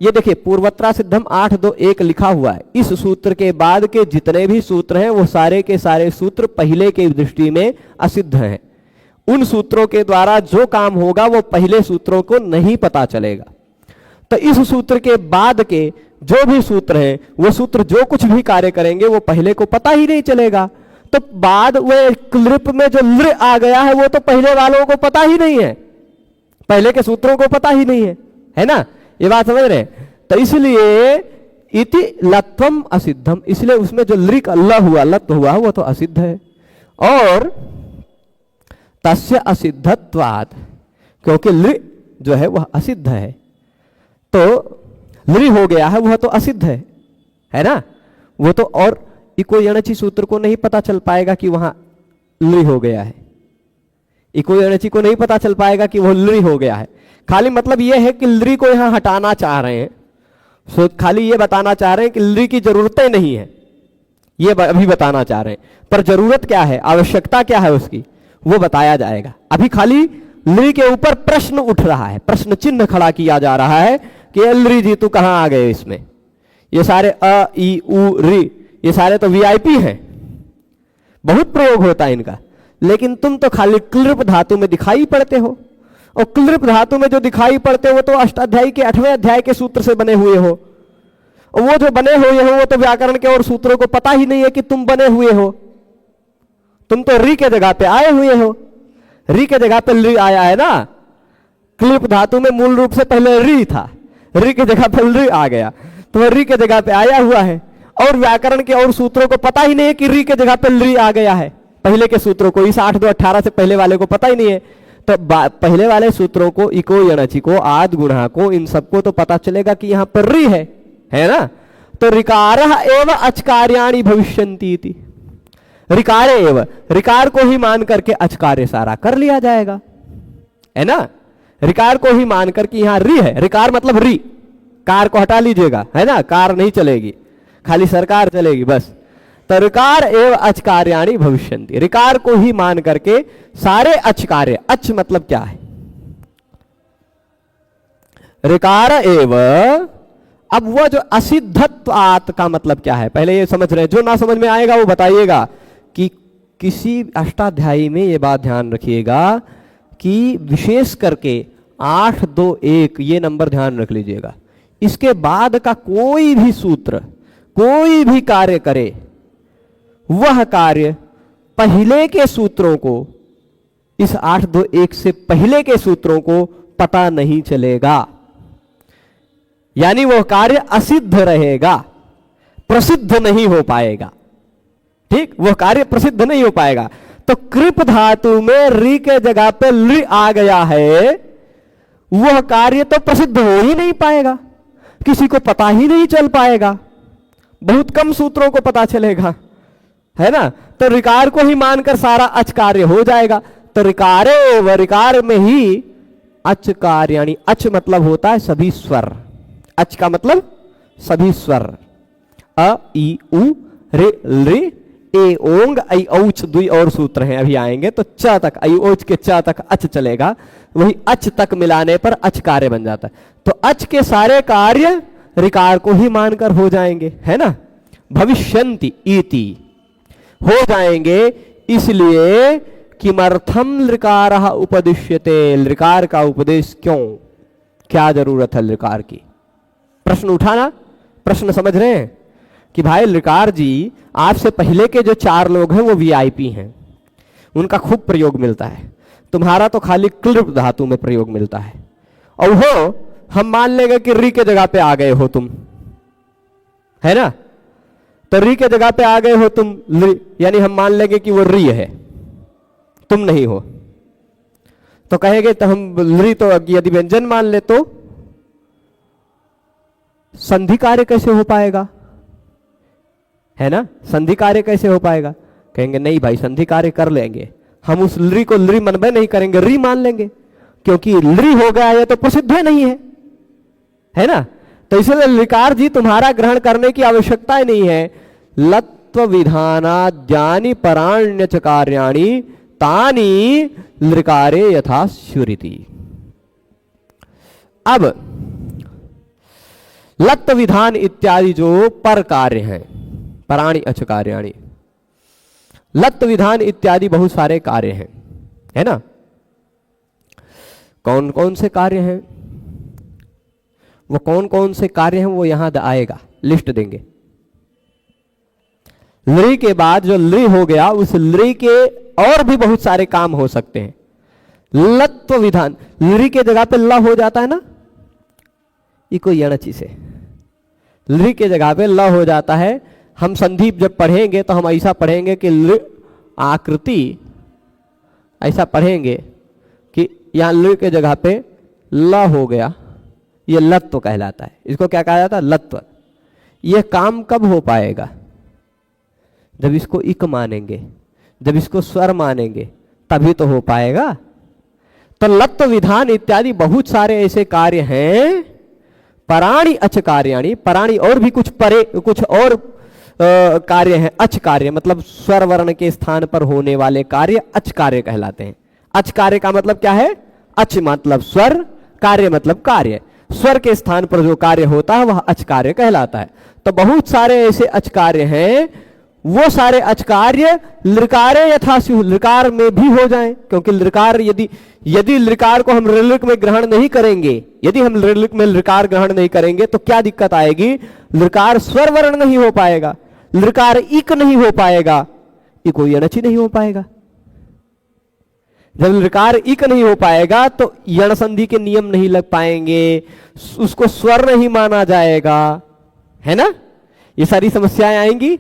ये देखिए पूर्वत्रा सिद्धम 8, 2, 1 लिखा हुआ है। इस सूत्र के बाद के जितने भी सूत्र हैं वो सारे के सारे सूत्र पहले के दृष्टि में असिद्ध हैं। उन सूत्रों के द्वारा जो काम होगा वो पहले सूत्रों को नहीं पता चलेगा। तो इस सूत्र के बाद के जो भी सूत्र हैं वो सूत्र जो कुछ भी कार्य करेंगे वो पहले को पता ही नहीं चलेगा। तो बाद वो क्लृप में जो लृ आ गया है वो तो पहले वालों को पता ही नहीं है, पहले के सूत्रों को पता ही नहीं है ना? ये बात समझ रहे? तो इसलिए इति लत्वम असिद्धम, इसलिए उसमें जो लृक ल हुआ, लत हुआ, वो तो असिद्ध है। और तस्य असिद्धत्वात्, क्योंकि लृ जो है वह असिद्ध है, तो लृ हो गया है वह तो असिद्ध है ना? वो तो और इको यणचि सूत्र को नहीं पता चल पाएगा कि वहां लृ हो गया है, इको यणचि को नहीं पता चल पाएगा कि वह लृ हो गया है। खाली मतलब यह है कि लृ को यहां हटाना चाह रहे हैं, सो खाली ये बताना चाह रहे हैं कि लृ की जरूरतें नहीं है, ये अभी बताना चाह रहे हैं। पर जरूरत क्या है, आवश्यकता क्या है उसकी, वो बताया जाएगा। अभी खाली लृ के ऊपर प्रश्न उठ रहा है, प्रश्न चिन्ह खड़ा किया जा रहा है कि लृ जी तू कहां आ गए इसमें। ये सारे अ, ई, उ, ऋ ये सारे तो वीआईपी हैं, बहुत प्रयोग होता है इनका, लेकिन तुम तो खाली क्लृप धातु में दिखाई पड़ते हो, और क्लृप धातु में जो दिखाई पड़ते हो वो तो अष्टाध्यायी के 8वें अध्याय के सूत्र से बने हुए हो, और वो जो बने हुए हो वो तो व्याकरण के और सूत्रों को पता ही नहीं है कि तुम बने हुए हो। तुम तो री के जगह पे आए हुए हो, री के जगह पे लृ आया है ना। क्लृप धातु में मूल रूप से पहले री था, री के जगह पे लृ आ गया, तो वह री के जगह पे आया हुआ है, और व्याकरण के और सूत्रों को पता ही नहीं है कि री के जगह पे लृ आ गया है। पहले के सूत्रों को, इस 8, 2, 18 से पहले वाले को पता ही नहीं है। तो पहले वाले सूत्रों को, इको यणचि को, आद गुणा को, इन सबको तो पता चलेगा कि यहां पर री है ना। तो ऋकारः एव अचकार्याणि भविष्यन्ति इति, ऋकार एव, ऋकार को ही मान करके अचकार्य सारा कर लिया जाएगा, है ना। ऋकार को ही मान करके यहां री है, ऋकार मतलब री, कार को हटा लीजिएगा, है ना, कार नहीं चलेगी, खाली सरकार चलेगी बस। तो ऋकार एव अचकार्याणि भविष्यन्ति, ऋकार को ही मान करके सारे अचकार्य, अच मतलब क्या है, ऋकार एव। अब वो जो असिद्धत्वात् का मतलब क्या है, पहले ये समझ रहे हैं, जो ना समझ में आएगा वो बताइएगा। कि किसी अष्टाध्यायी में ये बात ध्यान रखिएगा कि विशेष करके 8, 2, 1 ये नंबर ध्यान रख लीजिएगा। इसके बाद का कोई भी सूत्र, कोई भी कार्य करे, वह कार्य पहले के सूत्रों को, इस 8, 2, 1 से पहले के सूत्रों को पता नहीं चलेगा, यानी वह कार्य असिद्ध रहेगा, प्रसिद्ध नहीं हो पाएगा। ठीक, वह कार्य प्रसिद्ध नहीं हो पाएगा। तो कृप धातु में री के जगह पे लृ आ गया है, वह कार्य तो प्रसिद्ध हो ही नहीं पाएगा, किसी को पता ही नहीं चल पाएगा, बहुत कम सूत्रों को पता चलेगा, है ना। तो ऋकार को ही मानकर सारा अच कार्य हो जाएगा। तो ऋकारे व ऋकार में ही अच कार्याणि, अच मतलब होता है सभी स्वर, अच का मतलब सभी स्वर, अ ई उ रे रे ए ओंग ऐ औच, दुई और सूत्र हैं अभी आएंगे, तो च तक ऐ औच के च तक अच चलेगा, वही अच तक मिलाने पर अच कार्य बन जाता है। तो अच के सारे कार्य ऋकार को ही मानकर हो जाएंगे, है ना। भविष्यन्ति इति हो जाएंगे, इसलिए किमर्थम लृकारः उपदिश्यते, लृकार का उपदेश क्यों, क्या जरूरत है लृकार की। प्रश्न उठाना, प्रश्न समझ रहे हैं कि भाई लृकार जी आपसे पहले के जो 4 लोग हैं वो वीआईपी हैं, उनका खूब प्रयोग मिलता है, तुम्हारा तो खाली क्लिप धातु में प्रयोग मिलता है। और वो हम मान लेंगे कि री के जगह पे आ गए हो तुम, है ना, तो री के जगह पे आ गए हो तुम, यानी हम मान लेंगे कि वो री है, तुम नहीं हो, तो कहेंगे तो हम री, तो यदि व्यंजन मान ले तो संधि कार्य कैसे हो पाएगा, है ना, संधि कार्य कैसे हो पाएगा। कहेंगे नहीं भाई संधि कार्य कर लेंगे, हम उस लृ को लृ मनबे नहीं करेंगे, री मान लेंगे, क्योंकि लृ हो गया है तो प्रसिद्ध नहीं है ना। तो इसलिए लृकार जी तुम्हारा ग्रहण करने की आवश्यकता ही नहीं है। लत्व विधानाद्यानि पराण्य च कार्याणि तानि लृकारे यथा स्युरिति। अब लत्व विधान इत्यादि जो पर कार्य हैं, पराणि अच कार्याणि, लत्व विधान इत्यादि बहुत सारे कार्य हैं, है ना। कौन कौन से कार्य हैं, वो कौन कौन से कार्य हैं वो यहां आएगा, लिस्ट देंगे। लृ के बाद जो लृ हो गया, उस लृ के और भी बहुत सारे काम हो सकते हैं। लत्व विधान, लृ के जगह पे ल हो जाता है ना, ये कोई अणची से, लृ के जगह पे ल हो जाता है। हम संधि जब पढ़ेंगे तो हम ऐसा पढ़ेंगे कि लृ आकृति, ऐसा पढ़ेंगे कि यहां लृ के जगह पे ल हो गया, ये लत्व कहलाता है। इसको क्या कहा जाता है, लत्व। ये काम कब हो पाएगा, जब इसको इक मानेंगे, जब इसको स्वर मानेंगे, तभी तो हो पाएगा। तो लत्व विधान इत्यादि बहुत सारे ऐसे कार्य हैं। पराणि अच कार्याणि, पराणि और भी कुछ परे, कुछ और कार्य हैं। अच कार्य मतलब स्वर वर्ण के स्थान पर होने वाले कार्य अच कार्य कहलाते हैं। अच कार्य का मतलब क्या है, अच मतलब स्वर, कार्य मतलब कार्य, स्वर के स्थान पर जो कार्य होता है वह अच कार्य कहलाता है। तो बहुत सारे ऐसे अच कार्य हैं, वो सारे अच कार्य लृकारे यथा स्युः, लृकार में भी हो जाएं, क्योंकि लृकार यदि लृकार को हम ऋलिक में ग्रहण नहीं करेंगे, यदि हम ऋलिक में लृकार ग्रहण नहीं करेंगे तो क्या दिक्कत आएगी, लृकार स्वर वर्ण नहीं हो पाएगा, लृकार इक नहीं हो पाएगा, इको यणचि नहीं हो पाएगा। जब लृकार इक नहीं हो पाएगा तो यण संधि के नियम नहीं लग पाएंगे, उसको स्वर नहीं माना जाएगा, है ना। ये सारी समस्याएं आएंगी।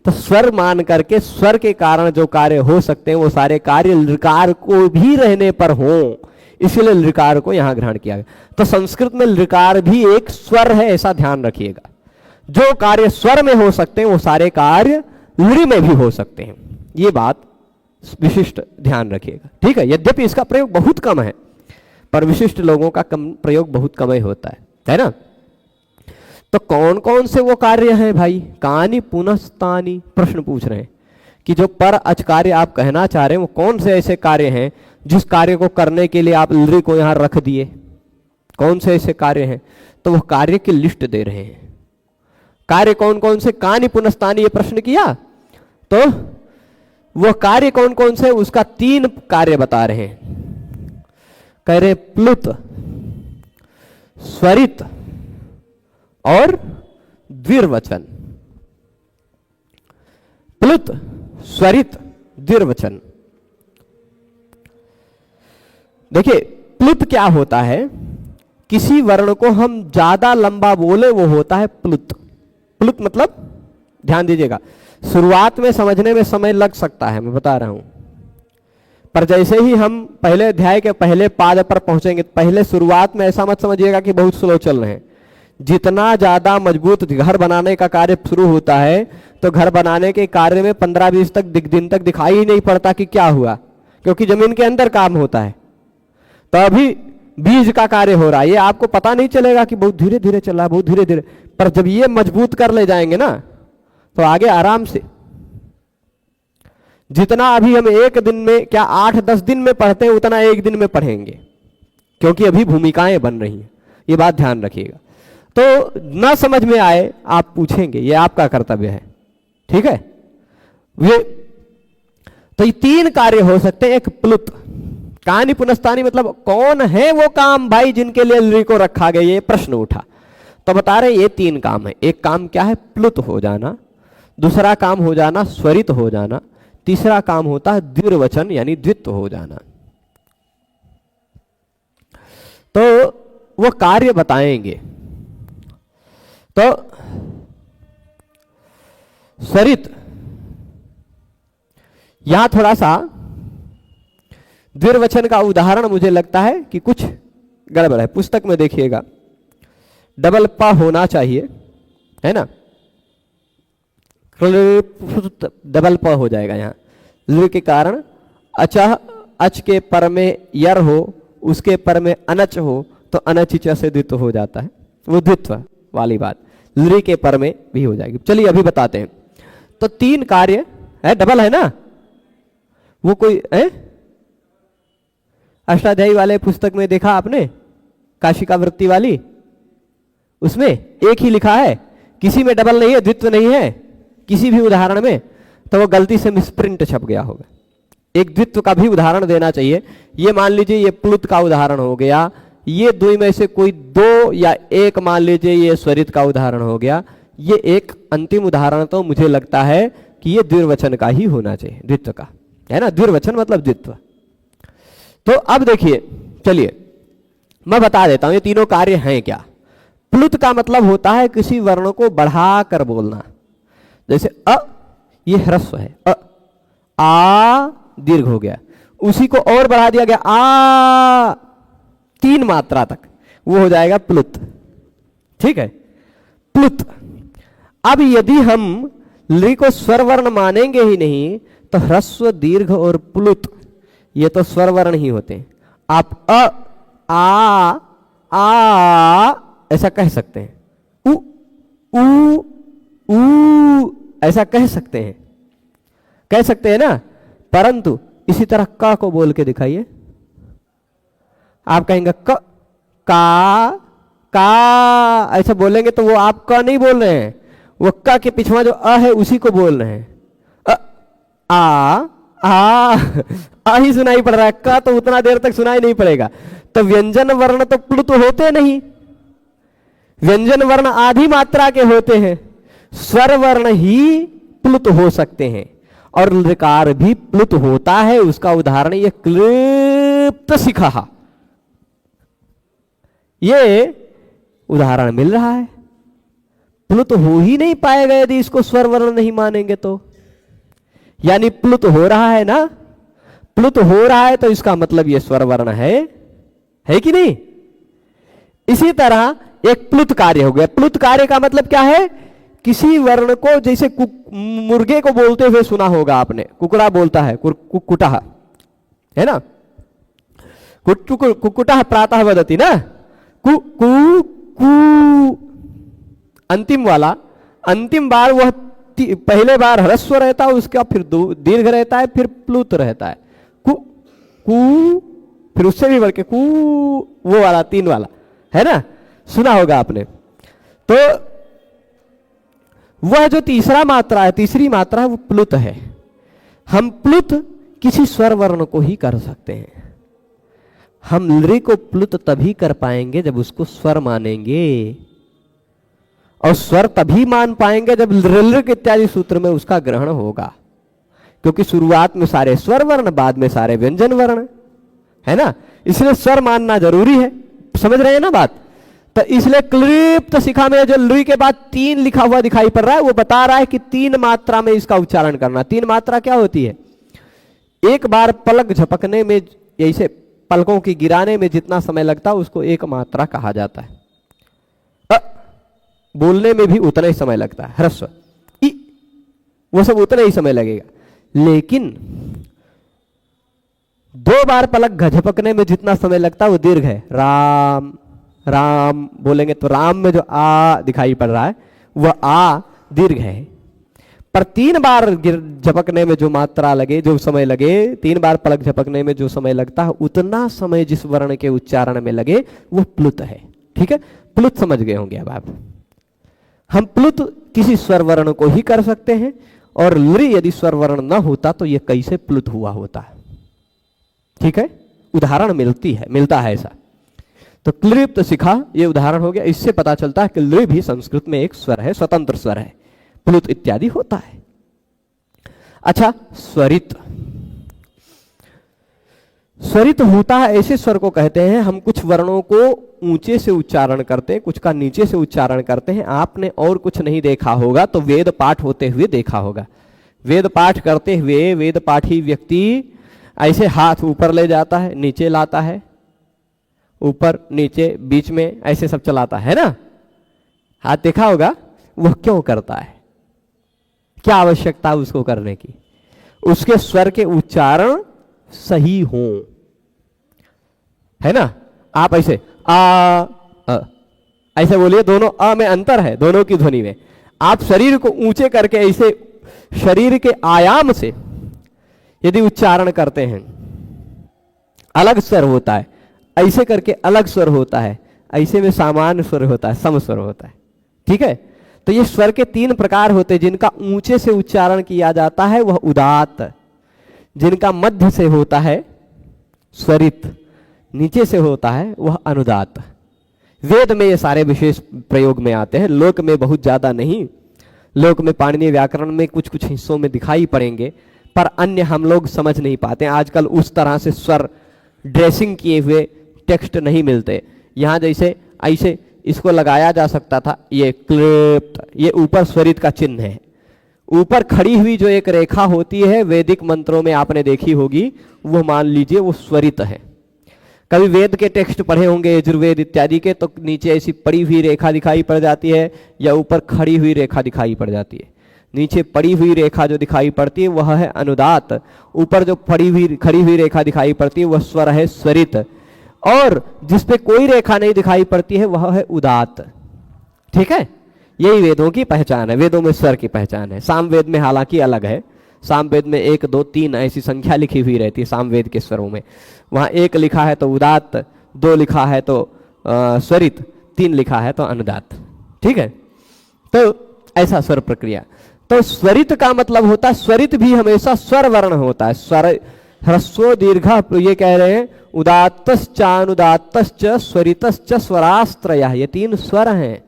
तो स्वर मान करके स्वर के कारण जो कार्य हो सकते हैं वो सारे कार्य लृकार को भी रहने पर हो, इसलिए लृकार को यहां ग्रहण किया गया। तो संस्कृत में लृकार भी एक स्वर है, ऐसा ध्यान रखिएगा। जो कार्य स्वर में हो सकते हैं वो सारे कार्य लृ में भी हो सकते हैं, ये बात विशिष्ट ध्यान रखिएगा, ठीक है। यद्यपि इसका प्रयोग बहुत कम है, पर विशिष्ट लोगों का प्रयोग बहुत कम ही होता है ना। तो कौन कौन से वो कार्य हैं भाई, कानि पुनस्तानि, प्रश्न पूछ रहे हैं कि जो पर अच कार्य आप कहना चाह रहे हैं वो कौन से ऐसे कार्य हैं जिस कार्य को करने के लिए आप लृ को यहां रख दिए, कौन से ऐसे कार्य हैं। तो वो कार्य की लिस्ट दे रहे हैं। कार्य कौन कौन से, कानि पुनस्तानि ये प्रश्न किया, तो वो कार्य कौन कौन से, उसका 3 कार्य बता रहे हैं। कह रहे प्लुत, स्वरित और द्विर्वचन। प्लुत, स्वरित, द्विर्वचन। देखिए प्लुत क्या होता है, किसी वर्ण को हम ज्यादा लंबा बोले वो होता है प्लुत। प्लुत मतलब, ध्यान दीजिएगा, शुरुआत में समझने में समय लग सकता है, मैं बता रहा हूं, पर जैसे ही हम पहले अध्याय के पहले पाद पर पहुंचेंगे, पहले शुरुआत में ऐसा मत समझिएगा कि बहुत स्लो चल रहे हैं। जितना ज्यादा मजबूत घर बनाने का कार्य शुरू होता है तो घर बनाने के कार्य में 15-20 दिन तक दिखाई ही नहीं पड़ता कि क्या हुआ, क्योंकि जमीन के अंदर काम होता है। तो अभी बीज का कार्य हो रहा है, ये आपको पता नहीं चलेगा कि बहुत धीरे धीरे चल रहा है, बहुत धीरे धीरे, पर जब ये मजबूत कर ले जाएंगे ना तो आगे आराम से, जितना अभी हम एक दिन में क्या 8-10 दिन में पढ़ते हैं उतना एक दिन में पढ़ेंगे, क्योंकि अभी भूमिकाएं बन रही हैं, ये बात ध्यान रखिएगा। तो ना समझ में आए आप पूछेंगे, ये आपका कर्तव्य है, ठीक है। ये तो ये 3 कार्य हो सकते हैं। एक प्लुत, कहानी पुनस्तानी मतलब कौन है वो काम भाई जिनके लिए लृ को रखा गया, ये प्रश्न उठा। तो बता रहे ये 3 काम है। एक काम क्या है? प्लुत हो जाना। दूसरा काम हो जाना स्वरित हो जाना। तीसरा काम होता है द्विर्वचन यानी द्वित्व हो जाना। तो वो कार्य बताएंगे। तो स्वरित, यहां थोड़ा सा द्विर्वचन का उदाहरण मुझे लगता है कि कुछ गड़बड़ है। पुस्तक में देखिएगा डबल प होना चाहिए, है ना, डबल प हो जाएगा यहाँ लृ के कारण। अचह, अच के पर में यर हो, उसके पर में अनच हो तो अनचिच से द्वित्व हो जाता है, वो द्वित्व वाली बात लृ के पर में भी हो जाएगी। चलिए अभी बताते हैं। तो 3 कार्य है, डबल है ना, वो कोई है अष्टाध्यायी वाले पुस्तक में देखा आपने, काशिका वृत्ति वाली, उसमें एक ही लिखा है, किसी में डबल नहीं है, द्वित्व नहीं है किसी भी उदाहरण में, तो वो गलती से मिसप्रिंट छप गया होगा। एक द्वित्व का भी उदाहरण देना चाहिए। ये मान लीजिए ये प्लुत का उदाहरण हो गया, ये 2 में से कोई 2 या 1 मान लीजिए ये स्वरित का उदाहरण हो गया। ये एक अंतिम उदाहरण तो मुझे लगता है कि ये द्विर्वचन का ही होना चाहिए, द्वित्व का, है ना, द्विर्वचन मतलब द्वित्व। तो अब देखिए, चलिए मैं बता देता हूं ये तीनों कार्य हैं क्या। प्लुत का मतलब होता है किसी वर्ण को बढ़ा कर बोलना, जैसे अ, ये ह्रस्व है, अ, आ दीर्घ हो गया, उसी को और बढ़ा दिया गया आ 3 मात्रा तक, वो हो जाएगा प्लुत, ठीक है, प्लुत। अब यदि हम लृ को स्वर वर्ण मानेंगे ही नहीं तो ह्रस्व, दीर्घ और प्लुत ये तो स्वर वर्ण ही होते हैं। आप अ, आ ऐसा कह सकते हैं, उ ऐसा कह सकते हैं ना, परंतु इसी तरह क को बोल के दिखाइए। आप कहेंगे क, का ऐसा बोलेंगे तो वो आप क नहीं बोल रहे हैं, वो क के पिछवा जो अ है उसी को बोल रहे हैं। आ ही सुनाई पड़ रहा है, क तो उतना देर तक सुनाई नहीं पड़ेगा। तो व्यंजन वर्ण तो प्लुत होते नहीं, व्यंजन वर्ण आधी मात्रा के होते हैं, स्वर वर्ण ही प्लुत हो सकते हैं, और लृकार भी प्लुत होता है। उसका उदाहरण ये क्लिप्त शिखा, ये उदाहरण मिल रहा है। प्लुत हो ही नहीं पाएगा यदि इसको स्वर वर्ण नहीं मानेंगे तो, यानी प्लुत हो रहा है ना, प्लुत हो रहा है तो इसका मतलब ये स्वर वर्ण है कि नहीं। इसी तरह एक प्लुत कार्य हो गया। प्लुत कार्य का मतलब क्या है? किसी वर्ण को, जैसे मुर्गे को बोलते हुए सुना होगा आपने, कुकड़ा बोलता है कुकुटा, है ना, कुकुटा प्रातः वदति ना, कु कु कु अंतिम वाला, अंतिम बार वह पहले बार ह्रस्व रहता है, उसका फिर दीर्घ रहता है, फिर प्लुत रहता है, कु कु, फिर उससे भी बढ़ के कु, वो वाला 3 वाला, है ना, सुना होगा आपने। तो वह जो तीसरी मात्रा है वो प्लुत है। हम प्लुत किसी स्वर वर्ण को ही कर सकते हैं। हम लृ को प्लुत तभी कर पाएंगे जब उसको स्वर मानेंगे, और स्वर तभी मान पाएंगे जब लृ इत्यादि सूत्र में उसका ग्रहण होगा, क्योंकि शुरुआत में सारे स्वर वर्ण, बाद में सारे व्यंजन वर्ण, है ना, इसलिए स्वर मानना जरूरी है। समझ रहे हैं ना बात? तो इसलिए क्लिप्त शिखा में जो लृ के बाद 3 लिखा हुआ दिखाई पड़ रहा है, वो बता रहा है कि 3 मात्रा में इसका उच्चारण करना। 3 मात्रा क्या होती है? एक बार पलक झपकने में, जैसे पलकों की गिराने में जितना समय लगता है उसको 1 मात्रा कहा जाता है। बोलने में भी उतना ही समय लगता है, ह्रस्व, ई, वो सब उतना ही समय लगेगा। लेकिन 2 बार पलक झपकने में जितना समय लगता है वो दीर्घ है। राम राम बोलेंगे तो राम में जो आ दिखाई पड़ रहा है वह आ दीर्घ है। पर 3 बार झपकने में जो मात्रा लगे, जो समय लगे, 3 बार पलक झपकने में जो समय लगता है उतना समय जिस वर्ण के उच्चारण में लगे वो प्लुत है। ठीक है, प्लुत समझ गए होंगे अब आप। हम प्लुत किसी स्वर वर्ण को ही कर सकते हैं, और लृ यदि स्वर वर्ण न होता तो ये कैसे प्लुत हुआ होता। ठीक है, उदाहरण मिलता है ऐसा। तो क्लिप्त शिखा ये उदाहरण हो गया। इससे पता चलता है कि लृ भी संस्कृत में एक स्वर है, स्वतंत्र स्वर है, प्लुत इत्यादि होता है। अच्छा, स्वरित। स्वरित होता है ऐसे स्वर को कहते हैं, हम कुछ वर्णों को ऊंचे से उच्चारण करते हैं, कुछ का नीचे से उच्चारण करते हैं। आपने और कुछ नहीं देखा होगा तो वेद पाठ होते हुए देखा होगा। वेद पाठ करते हुए वेद पाठी व्यक्ति ऐसे हाथ ऊपर ले जाता है, नीचे लाता है, ऊपर नीचे बीच में ऐसे सब चलाता है ना, हाथ देखा होगा। वह क्यों करता है, क्या आवश्यकता उसको करने की? उसके स्वर के उच्चारण सही हो, है ना। आप ऐसे ऐसे बोलिए, दोनों अ में अंतर है, दोनों की ध्वनि में। आप शरीर को ऊंचे करके ऐसे शरीर के आयाम से यदि उच्चारण करते हैं, अलग स्वर होता है, ऐसे करके अलग स्वर होता है, ऐसे में सामान्य स्वर होता है, सम स्वर होता है। ठीक है, तो ये स्वर के 3 प्रकार होते हैं। जिनका ऊंचे से उच्चारण किया जाता है वह उदात्त, जिनका मध्य से होता है स्वरित, नीचे से होता है वह अनुदात्त। वेद में ये सारे विशेष प्रयोग में आते हैं, लोक में बहुत ज्यादा नहीं। लोक में पाणिनीय व्याकरण में कुछ कुछ हिस्सों में दिखाई पड़ेंगे, पर अन्य हम लोग समझ नहीं पाते। आजकल उस तरह से स्वर ड्रेसिंग किए हुए टेक्स्ट नहीं मिलते। यहाँ जैसे ऐसे इसको लगाया जा सकता था, ये क्लिप्त, ये ऊपर स्वरित का चिन्ह है। ऊपर खड़ी हुई जो एक रेखा होती है वैदिक मंत्रों में आपने देखी होगी, वो मान लीजिए वो स्वरित है। कभी वेद के टेक्स्ट पढ़े होंगे, यजुर्वेद इत्यादि के, तो नीचे ऐसी पड़ी हुई रेखा दिखाई पड़ जाती है, या ऊपर खड़ी हुई रेखा दिखाई पड़ जाती है। नीचे पड़ी हुई रेखा जो दिखाई पड़ती है वह है अनुदात, ऊपर जो खड़ी हुई रेखा दिखाई पड़ती है वह स्वर है स्वरित, और जिसपे कोई रेखा नहीं दिखाई पड़ती है वह है उदात। ठीक है, यही वेदों की पहचान है, वेदों में स्वर की पहचान है। सामवेद में हालांकि अलग है, सामवेद में 1 2 3 ऐसी संख्या लिखी हुई रहती है सामवेद के स्वरों में। वहां 1 लिखा है तो उदात, 2 लिखा है तो स्वरित, 3 लिखा है तो अनुदात। ठीक है, तो ऐसा स्वर प्रक्रिया। तो स्वरित का मतलब होता है, स्वरित भी हमेशा स्वर वर्ण होता है। स्वर ह्रस्व दीर्घ, ये कह रहे हैं उदात्तश्चानुदात्तश्च स्वरितश्च स्वरास्त्रयः, ये 3 स्वर हैं।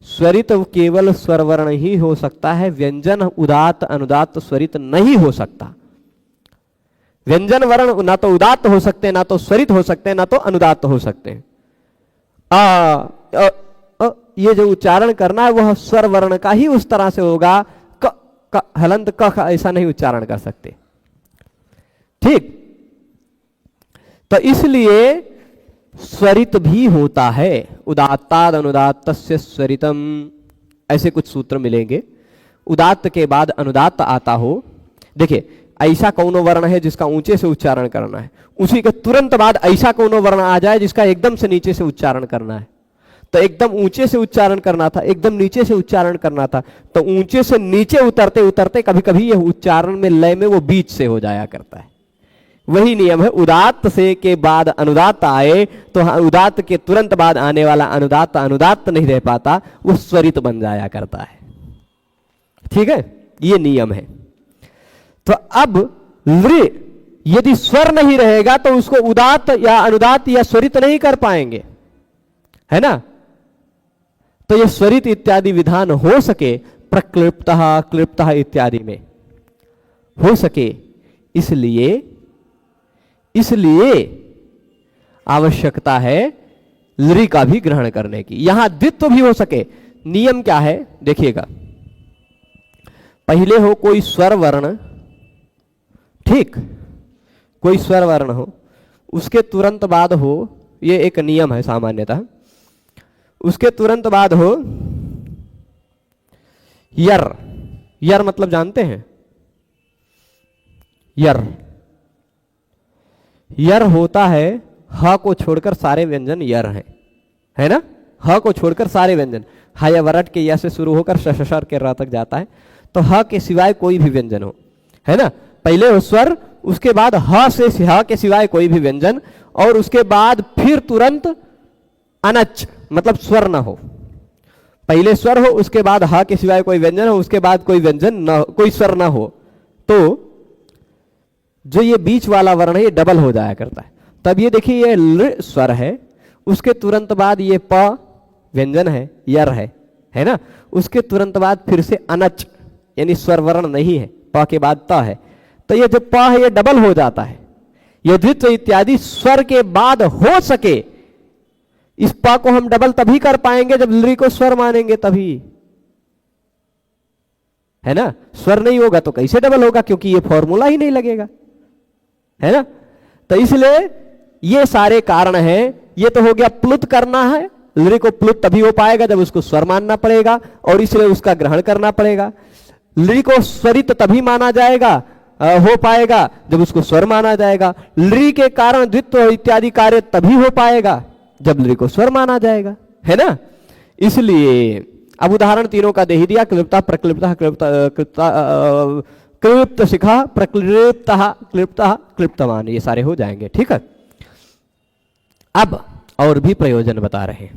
स्वरित केवल स्वर वर्ण ही हो सकता है, व्यंजन उदात्त अनुदात्त स्वरित नहीं हो सकता। व्यंजन वर्ण ना तो उदात्त हो सकते, ना तो स्वरित हो सकते, ना तो अनुदात्त हो सकते हैं। ये जो उच्चारण करना है वह स्वर वर्ण का ही उस तरह से होगा, क हलंत क ऐसा नहीं उच्चारण कर सकते। ठीक, तो इसलिए स्वरित भी होता है। उदात्ताद अनुदात्तस्य स्वरितम, ऐसे कुछ सूत्र मिलेंगे। उदात्त के बाद अनुदात्त आता हो, देखिए ऐसा कौनो वर्ण है जिसका ऊंचे से उच्चारण करना है, उसी के तुरंत बाद ऐसा कौनो वर्ण आ जाए जिसका एकदम से नीचे से उच्चारण करना है। तो एकदम ऊंचे से उच्चारण करना था, एकदम नीचे से उच्चारण करना था, तो ऊंचे से नीचे उतरते उतरते कभी कभी यह उच्चारण में लय में वो बीच से हो जाया करता है। वही नियम है, उदात्त से के बाद अनुदात्त आए तो उदात्त के तुरंत बाद आने वाला अनुदात्त अनुदात्त नहीं रह पाता, वो स्वरित बन जाया करता है। ठीक है, ये नियम है। तो अब लृ यदि स्वर नहीं रहेगा तो उसको उदात्त या अनुदात्त या स्वरित नहीं कर पाएंगे, है ना। तो ये स्वरित इत्यादि विधान हो सके, प्रक्लिप्तः क्लिप्तः इत्यादि में हो सके, इसलिए आवश्यकता है लृ का भी ग्रहण करने की। यहां द्वित्व भी हो सके। नियम क्या है देखिएगा, पहले हो कोई स्वर वर्ण, ठीक, कोई स्वर वर्ण हो, उसके तुरंत बाद हो, ये एक नियम है सामान्यतः, उसके तुरंत बाद हो यर। यर मतलब जानते हैं, यर यर होता है, ह को छोड़कर सारे व्यंजन यर हैं, है ना। ह को छोड़कर सारे व्यंजन, ह या वरट के या से शुरू होकर शशर के र तक जाता है। तो ह के सिवाय कोई भी व्यंजन हो, है ना, पहले हो स्वर, उसके बाद ह से ह के सिवाय कोई भी व्यंजन, और उसके बाद फिर तुरंत अनच मतलब स्वर ना हो। पहले स्वर हो, उसके बाद ह के सिवाय कोई व्यंजन हो, उसके बाद कोई व्यंजन ना हो, कोई स्वर ना हो, तो जो ये बीच वाला वर्ण है ये डबल हो जाया करता है। तब ये देखिए ये ल स्वर है, उसके तुरंत बाद ये प व्यंजन है, यर है ना, उसके तुरंत बाद फिर से अनच यानी स्वर वर्ण नहीं है, प के बाद त है, तो ये जो प है ये डबल हो जाता है। ये द्वित्व इत्यादि स्वर के बाद हो सके, इस प को हम डबल तभी कर पाएंगे जब लृ को स्वर मानेंगे तभी, है ना। स्वर नहीं होगा तो कैसे डबल होगा, क्योंकि ये फॉर्मूला ही नहीं लगेगा, है ना। तो इसलिए ये सारे कारण हैं। ये तो हो गया प्लुत करना है, लृ को प्लुत तभी हो पाएगा जब उसको स्वर मानना पड़ेगा और इसलिए उसका ग्रहण करना पड़ेगा। लृ को स्वरित तभी माना जाएगा, हो पाएगा जब उसको स्वर माना जाएगा। लृ के कारण द्वित्व इत्यादि कार्य तभी हो पाएगा जब लृ को स्वर माना जाएगा, है ना। इसलिए अब उदाहरण तीनों का दे ही दिया, क्लिप्ता प्रक्लिप्ता क्लिप्त शिखा प्रक्लिप्ता क्लिप्ता क्लिप्तमान, ये सारे हो जाएंगे, ठीक है। अब और भी प्रयोजन बता रहे हैं,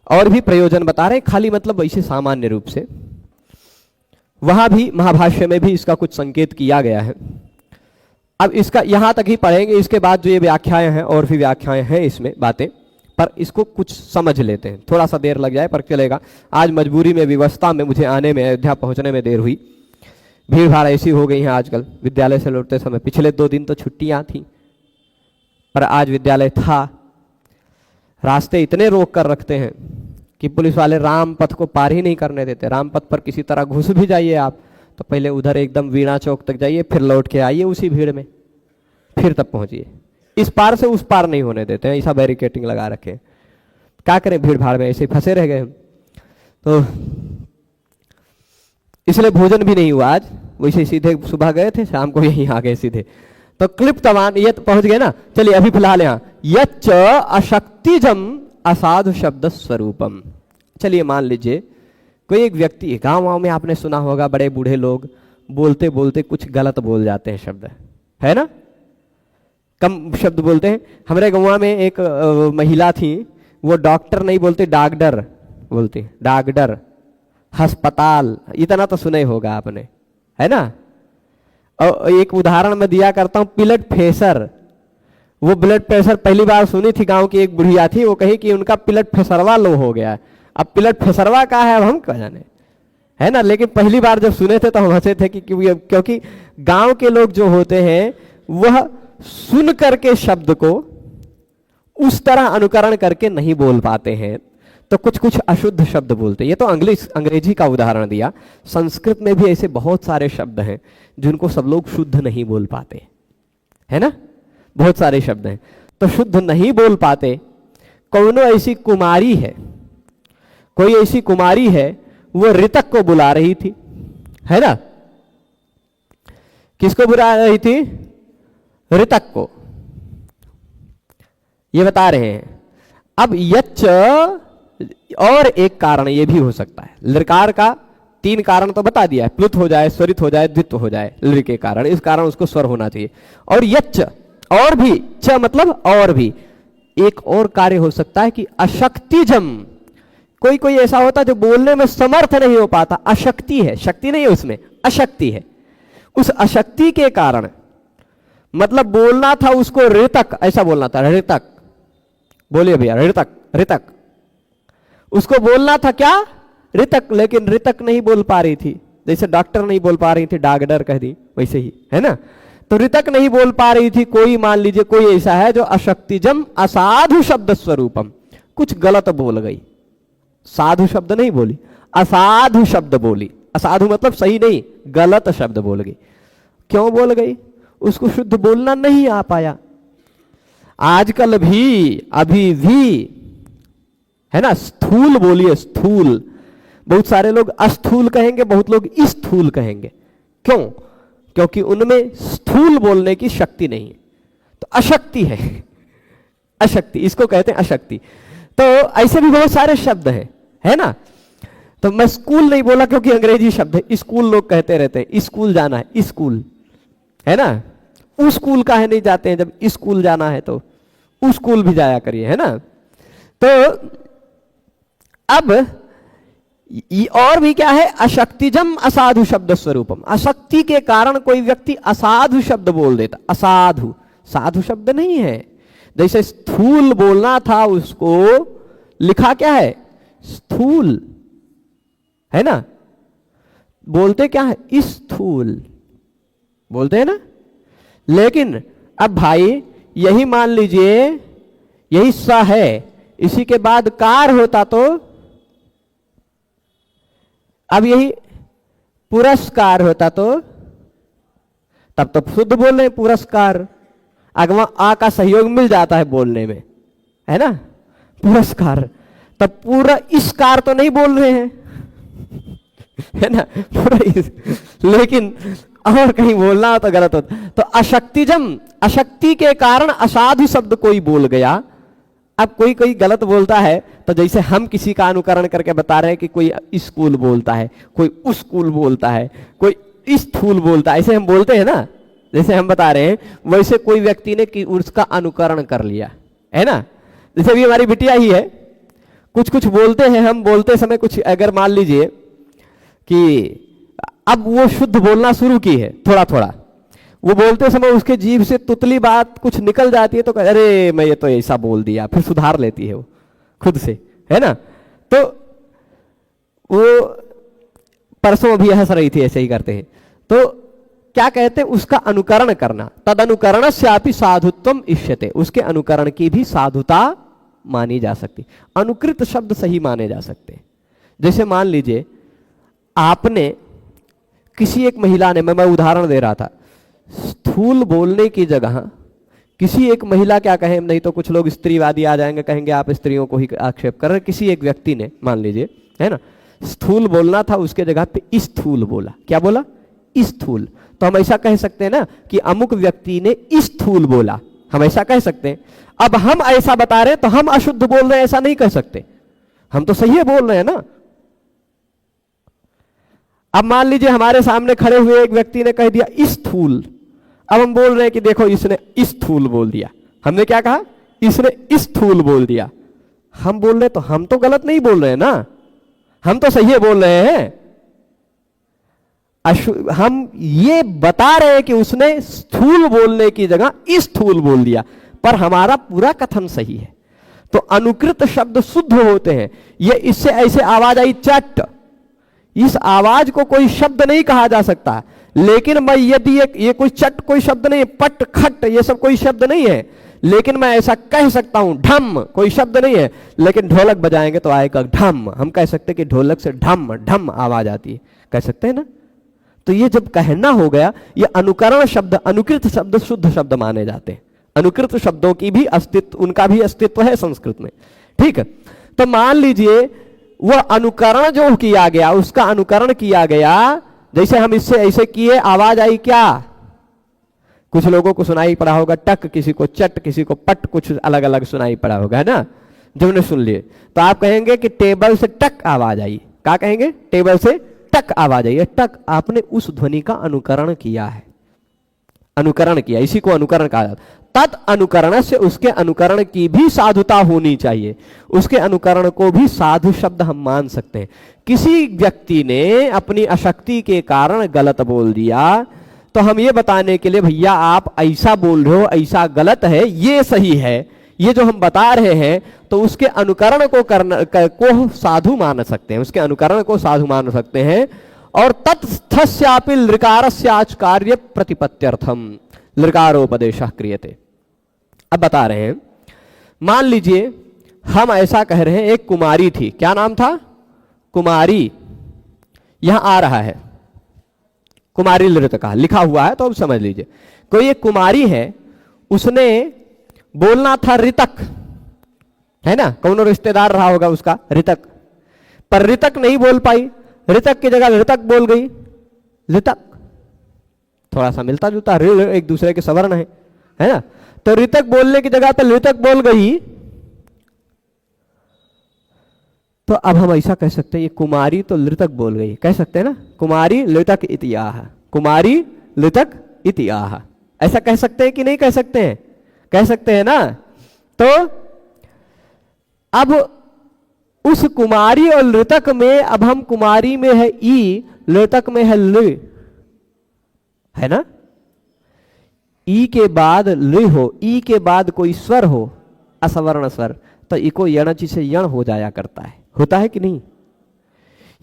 और भी प्रयोजन बता रहे हैं, खाली मतलब वैसे सामान्य रूप से, वहां भी महाभाष्य में भी इसका कुछ संकेत किया गया है। अब इसका यहां तक ही पढ़ेंगे, इसके बाद जो ये व्याख्याएं हैं और भी व्याख्याएं हैं इसमें बातें, पर इसको कुछ समझ लेते हैं, थोड़ा सा देर लग जाए पर चलेगा। आज मजबूरी में व्यवस्था में मुझे आने में, अयोध्या पहुंचने में देर हुई, भीड़ भाड़ ऐसी हो गई है आजकल। विद्यालय से लौटते समय पिछले 2 दिन तो छुट्टियां थी, पर आज विद्यालय था। रास्ते इतने रोक कर रखते हैं कि पुलिस वाले राम पथ को पार ही नहीं करने देते। राम पथ पर किसी तरह घुस भी जाइए आप तो पहले उधर एकदम वीणा चौक तक जाइए, फिर लौट के आइए उसी भीड़ में, फिर तब पहुंचिए। इस पार से उस पार नहीं होने देते हैं, ऐसा बैरिकेटिंग लगा रखे। क्या करें, भीड़ भाड़ में ऐसे फंसे रह गए हम। तो इसलिए भोजन भी नहीं हुआ आज, वैसे सीधे सुबह गए थे, शाम को यहीं आ गए सीधे। तो क्लिप्तवान ये तो पहुंच गए ना। चलिए अभी फिलहाल यहाँ यच्च अशक्तिजम असाधु शब्द स्वरूपम। चलिए मान लीजिए कोई एक व्यक्ति, गांव में आपने सुना होगा बड़े बूढ़े लोग बोलते बोलते कुछ गलत बोल जाते हैं शब्द, है ना, कम शब्द बोलते हैं। हमारे गांव में एक महिला थी, वो डॉक्टर नहीं बोलती, डागडर बोलती, डागडर, अस्पताल, इतना तो सुना ही होगा आपने, है ना। और एक उदाहरण मैं दिया करता हूं, ब्लड प्रेशर। वो ब्लड प्रेशर पहली बार सुनी थी, गांव की एक बुढ़िया थी, वो कही कि उनका ब्लड प्रेशरवा लो हो गया। अब ब्लड प्रेशरवा का है अब हम क्या जाने, है ना। लेकिन पहली बार जब सुने थे तो हम हंसे थे कि क्योंकि गांव के लोग जो होते हैं वह सुन करके शब्द को उस तरह अनुकरण करके नहीं बोल पाते हैं, तो कुछ कुछ अशुद्ध शब्द बोलते हैं। ये तो अंग्रेजी का उदाहरण दिया, संस्कृत में भी ऐसे बहुत सारे शब्द हैं जिनको सब लोग शुद्ध नहीं बोल पाते, है ना, बहुत सारे शब्द हैं तो शुद्ध नहीं बोल पाते। कौनो ऐसी कुमारी है, कोई ऐसी कुमारी है, वो ऋतक को बुला रही थी, है ना। किसको बुला रही थी? ऋतक को, ये बता रहे हैं। अब यच्च और एक कारण ये भी हो सकता है, लृकार का 3 कारण तो बता दिया है, प्लुत हो जाए, स्वरित हो जाए, द्वित्व हो जाए, लृ के कारण, इस कारण उसको स्वर होना चाहिए। और यच्च और भी, च मतलब और भी, एक और कार्य हो सकता है कि अशक्तिजम, कोई कोई ऐसा होता है जो बोलने में समर्थ नहीं हो पाता, अशक्ति है, शक्ति नहीं है उसमें, अशक्ति है। उस अशक्ति के कारण, मतलब बोलना था उसको ऋतक, ऐसा बोलना था, ऋतक, बोलिए भैया, ऋतक, ऋतक, उसको बोलना था क्या? ऋतक, लेकिन ऋतक नहीं बोल पा रही थी, जैसे डॉक्टर नहीं बोल पा रही थी, डागडर कह दी, वैसे ही, है ना। तो ऋतक नहीं बोल पा रही थी। कोई मान लीजिए कोई ऐसा है जो अशक्तिजम असाधु शब्द स्वरूपम, कुछ गलत बोल गई, साधु शब्द नहीं बोली, असाधु शब्द बोली। असाधु मतलब सही नहीं, गलत शब्द बोल गई। क्यों बोल गई? उसको शुद्ध बोलना नहीं आ पाया। आजकल भी, अभी भी, है ना, स्थूल बोलिए, स्थूल। बहुत सारे लोग अस्थूल कहेंगे, बहुत लोग स्थूल कहेंगे। क्यों? क्योंकि उनमें स्थूल बोलने की शक्ति नहीं है, तो अशक्ति है, अशक्ति, इसको कहते हैं अशक्ति। तो ऐसे भी बहुत सारे शब्द हैं, है ना। तो मैं स्कूल नहीं बोला क्योंकि अंग्रेजी शब्द है, स्कूल लोग कहते रहते हैं, स्कूल जाना है, स्कूल, है ना। उस स्कूल का है नहीं जाते हैं, जब स्कूल जाना है तो उस स्कूल भी जाया करिए, है ना। तो अब और भी क्या है, अशक्तिजम असाधु शब्द स्वरूपम, अशक्ति के कारण कोई व्यक्ति असाधु शब्द बोल देता। असाधु, साधु शब्द नहीं है। जैसे स्थूल बोलना था, उसको लिखा क्या है, स्थूल, है ना। बोलते क्या है, स्थूल बोलते हैं ना। लेकिन अब भाई यही मान लीजिए, यही स है, इसी के बाद कार होता तो अब यही पुरस्कार होता तो तब तो शुद्ध बोल रहे हैं पुरस्कार। अगवा आ का सहयोग मिल जाता है बोलने में, है ना, पुरस्कार। तब पूरा इस कार तो नहीं बोल रहे हैं, है ना, पूरा इस, लेकिन और कहीं बोलना हो तो गलत होता। तो अशक्तिजम, अशक्ति के कारण असाधु शब्द कोई बोल गया। अब कोई कोई गलत बोलता है, तो जैसे हम किसी का अनुकरण करके बता रहे हैं कि कोई स्कूल बोलता है, कोई उस स्कूल बोलता है, कोई स्थूल बोलता है, ऐसे हम बोलते हैं ना, जैसे हम बता रहे हैं, वैसे कोई व्यक्ति ने कि उसका अनुकरण कर लिया, है ना। जैसे भी हमारी बिटिया ही है, कुछ कुछ बोलते हैं हम, बोलते समय कुछ अगर मान लीजिए कि अब वो शुद्ध बोलना शुरू की है, थोड़ा थोड़ा वो बोलते समय उसके जीभ से तुतली बात कुछ निकल जाती है, तो अरे मैं ये तो ऐसा बोल दिया, फिर सुधार लेती है वो खुद से, है ना। तो वो परसों भी हंस रही थी, ऐसे ही करते हैं। तो क्या कहते हैं, उसका अनुकरण करना। तद अनुकरण से साधुत्वम इष्यते, उसके अनुकरण की भी साधुता मानी जा सकती। अनुकृत शब्द सही माने जा सकते। जैसे मान लीजिए आपने किसी एक महिला ने, मैं उदाहरण दे रहा था, स्थूल बोलने की जगह किसी एक महिला, क्या कहें, नहीं तो कुछ लोग स्त्रीवादी आ जाएंगे, कहेंगे आप स्त्रियों को ही आक्षेप कर रहे। किसी एक व्यक्ति ने मान लीजिए, है ना, स्थूल बोलना था, उसके जगह पे स्थूल बोला। क्या बोला, स्थूल। तो हम ऐसा कह सकते हैं ना कि अमुक व्यक्ति ने स्थूल बोला, हम ऐसा कह सकते हैं। अब हम ऐसा बता रहे हैं तो हम अशुद्ध बोल रहे हैं ऐसा नहीं कह सकते, हम तो सही बोल रहे हैं ना। अब मान लीजिए हमारे सामने खड़े हुए एक व्यक्ति ने कह दिया स्थूल, अब हम बोल रहे हैं कि देखो इसने स्थूल बोल दिया। हमने क्या कहा, इसने स्थूल बोल दिया। हम बोल रहे तो हम तो गलत नहीं बोल रहे हैं ना, हम तो सही बोल रहे हैं। हम ये बता रहे हैं कि उसने स्थूल बोलने की जगह स्थूल बोल दिया, पर हमारा पूरा कथन सही है। तो अनुकृत शब्द शुद्ध होते हैं। ये इससे ऐसे आवाज आई चट, इस आवाज को कोई शब्द नहीं कहा जा सकता। लेकिन मैं यदि ये कोई चट कोई शब्द नहीं है, पट खट ये सब कोई शब्द नहीं है, लेकिन मैं ऐसा कह सकता हूं। ढम कोई शब्द नहीं है, लेकिन ढोलक बजाएंगे तो आएगा ढम। हम कह सकते हैं कि ढोलक से ढम ढम आवाज आती है, कह सकते हैं ना। तो ये जब कहना हो गया, ये अनुकरण शब्द, अनुकृत शब्द शुद्ध शब्द माने जाते हैं। अनुकृत शब्दों की भी अस्तित्व, उनका भी अस्तित्व है संस्कृत में, ठीक है। तो मान लीजिए वह अनुकरण जो किया गया, उसका अनुकरण किया गया, जैसे हम इससे ऐसे किए, आवाज आई क्या, कुछ लोगों को सुनाई पड़ा होगा टक, किसी को चट, किसी को पट, कुछ अलग अलग सुनाई पड़ा होगा, है ना, जो ने सुन लिए। तो आप कहेंगे कि टेबल से टक आवाज आई। क्या कहेंगे, टेबल से टक आवाज आई है। टक, आपने उस ध्वनि का अनुकरण किया है, अनुकरण किया, इसी को अनुकरण कहा जाता है। तद अनुकरण से, उसके अनुकरण की भी साधुता होनी चाहिए, उसके अनुकरण को भी साधु शब्द हम मान सकते हैं। किसी व्यक्ति ने अपनी अशक्ति के कारण गलत बोल दिया, तो हम ये बताने के लिए, भैया आप ऐसा बोल रहे हो, ऐसा गलत है, ये सही है, ये जो हम बता रहे हैं, तो उसके अनुकरण को करना को साधु मान सकते हैं, उसके अनुकरण को साधु मान सकते हैं। और तत्स्थस्यापि लृकारस्याचकार्य प्रतिपत्त्यर्थम लृकारोपदेशः क्रियते। अब बता रहे हैं, मान लीजिए हम ऐसा कह रहे हैं, एक कुमारी थी, क्या नाम था, कुमारी, यहां आ रहा है कुमारी लृतका लिखा हुआ है, तो अब समझ लीजिए कोई एक कुमारी है, उसने बोलना था ऋतक, है ना, कौन रिश्तेदार रहा होगा उसका, ऋतक, पर ऋतक नहीं बोल पाई, ऋतक की जगह ऋतक बोल गई, ऋतक, थोड़ा सा मिलता जुलता, ऋ एक दूसरे के सवर्ण है ना। तो ऋतक बोलने की जगह पे ऋतक बोल गई, तो अब हम ऐसा कह सकते हैं ये कुमारी तो ऋतक बोल गई, कह सकते हैं ना, कुमारी ऋतक इति आह, कुमारी ऋतक इति आह, ऐसा कह सकते हैं कि नहीं कह सकते हैं? कह सकते हैं ना। तो अब उस कुमारी और ऋतक में, अब हम कुमारी में है ई, ऋतक में है लृ, है ना। ई के बाद लृ हो, ई के बाद कोई स्वर हो, असवर्ण स्वर, तो ई को यणचि से यण हो जाया करता है, होता है कि नहीं।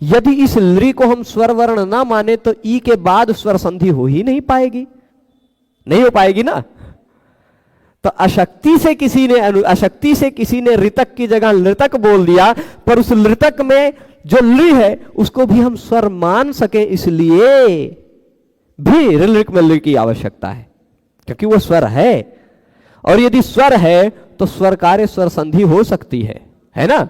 यदि इस लृ को हम स्वर वर्ण ना माने तो ई के बाद स्वर संधि हो ही नहीं पाएगी, नहीं हो पाएगी ना। तो अशक्ति से किसी ने ऋतक की जगह लृतक बोल दिया, पर उस लृतक में जो लृ है उसको भी हम स्वर मान सके, इसलिए भी ऋलिक में लृ की आवश्यकता है, क्योंकि वो स्वर है। और यदि स्वर है तो स्वर कार्य स्वर संधि हो सकती है ना।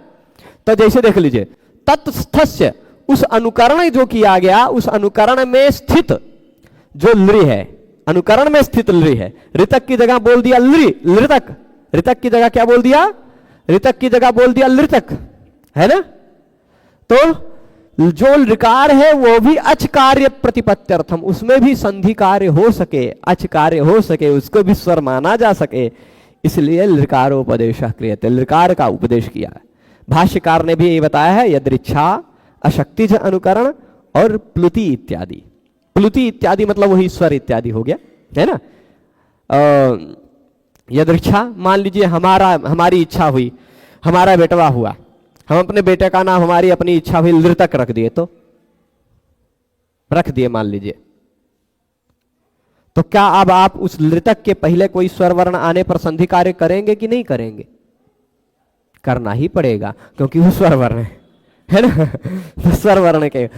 तो जैसे देख लीजिए, तत्स्थस्य, उस अनुकरण जो किया गया, उस अनुकरण में स्थित जो लृ है, अनुकरण में स्थित लृ है, ऋतक की जगह बोल दिया लृतक, ऋतक की जगह क्या बोल दिया? ऋतक की जगह बोल दिया लृतक, है ना। तो जो ऋकार है वो भी अच कार्य प्रतिपत्त्यर्थम, उसमें भी संधि कार्य हो सके, अच कार्य हो सके, उसको भी स्वर माना जा सके, इसलिए लृकारोपदेश क्रियते, लृकार का उपदेश किया है। भाष्यकार ने भी ये बताया है, यदृच्छा, अशक्तिज अनुकरण और प्लुति इत्यादि। प्लुति इत्यादि मतलब वही स्वर इत्यादि हो गया, है ना। यदृच्छा, मान लीजिए हमारी इच्छा हुई, हमारा बेटवा हुआ, हम अपने बेटे का नाम हमारी अपनी इच्छा हुई लृतक रख दिए, तो रख दिए मान लीजिए, तो क्या अब आप उस लृतक के पहले कोई स्वर वर्ण आने पर संधि कार्य करेंगे कि नहीं करेंगे? करना ही पड़ेगा, क्योंकि वो स्वर वर्ण है ना। तो स्वर वर्ण के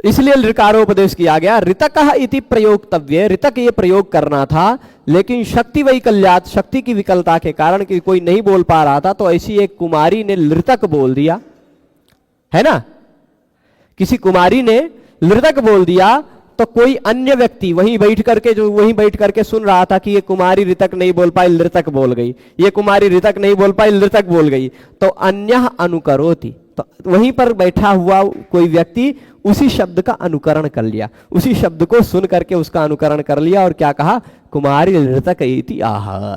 इसलिए ऋकारोपदेश किया गया। ऋतक इति प्रयोक्तव्य, ऋतक ये प्रयोग करना था, लेकिन शक्ति वैकल्यात, शक्ति की विकलता के कारण कि कोई नहीं बोल पा रहा था, तो ऐसी एक कुमारी ने लृतक बोल दिया, है ना। किसी कुमारी ने लृतक बोल दिया, तो कोई अन्य व्यक्ति वहीं बैठ करके सुन रहा था कि ये कुमारी ऋतक नहीं बोल पाई, लृतक बोल गई, ये कुमारी ऋतक नहीं बोल पाई, लृतक बोल गई, तो अन्यः अनुकरोति, तो वहीं पर बैठा हुआ कोई व्यक्ति उसी शब्द का अनुकरण कर लिया, उसी शब्द को सुन करके उसका अनुकरण कर लिया, और क्या कहा? कुमारी लृतक इति आह,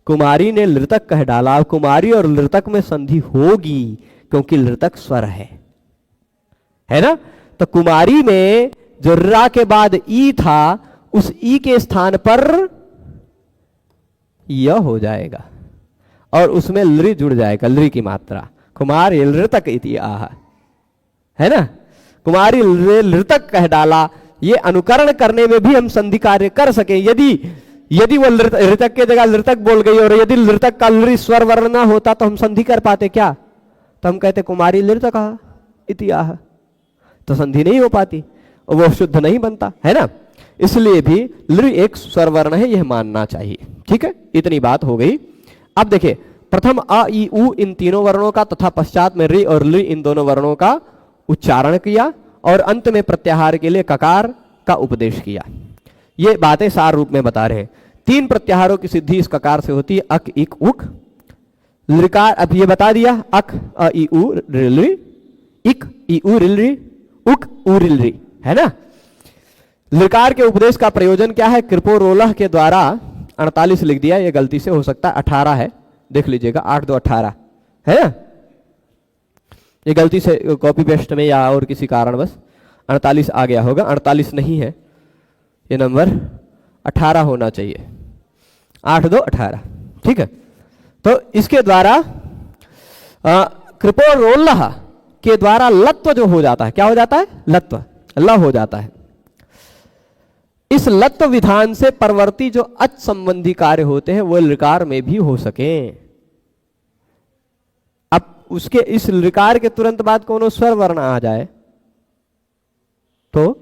कुमारी ने लृतक कह डाला। कुमारी और लृतक में संधि होगी, क्योंकि लृतक स्वर है ना। तो कुमारी में जो रा के बाद ई था, उस ई के स्थान पर य हो जाएगा, और उसमें लृ जुड़ जाएगा, लृ की मात्रा। कुमारी लृतक इति आह, है ना। कुमारी लृतक कह डाला, ये अनुकरण करने में भी हम संधि कार्य कर सके। यदि वो ऋतक के जगह लृतक बोल गई, और यदि लृतक का लृ स्वर वर्ण ना होता तो हम संधि कर पाते क्या? तो हम कहते कुमारी लृतक इति आह, तो संधि नहीं हो पाती, वो शुद्ध नहीं बनता, है ना। इसलिए भी लृ एक स्वर वर्ण है, यह मानना चाहिए। ठीक है, इतनी बात हो गई। अब देखिए, प्रथम अ ई उ इन तीनों वर्णों का तथा पश्चात में ऋ और लृ इन दोनों वर्णों का उच्चारण किया, और अंत में प्रत्याहार के लिए ककार का उपदेश किया। ये बातें सार रूप में बता रहे हैं। 3 प्रत्याहारों की सिद्धि इस ककार से होती है, अक, इक, उक। लृकार अब ये बता दिया, अक अ ई उ ऋ, इक ई उ ऋ, उक उ ऋ, है ना। लृकार के उपदेश का प्रयोजन क्या है? कृपोरोलह के द्वारा 48 लिख दिया, ये गलती से हो सकता है 18 है, देख लीजिएगा, 8 2 18 है ना। ये गलती से कॉपी पेस्ट में या और किसी कारणवश 48 आ गया होगा, 48 नहीं है, ये नंबर 18 होना चाहिए, 8 2 18, ठीक है। तो इसके द्वारा कृपोरोलह के द्वारा लत्व जो हो जाता है, क्या हो जाता है? लत्व, ल हो जाता है। इस लत्व विधान से परवर्ती जो अच संबंधी कार्य होते हैं वो लृकार में भी हो सके। अब उसके इस लृकार के तुरंत बाद कोनो स्वर वर्ण आ जाए तो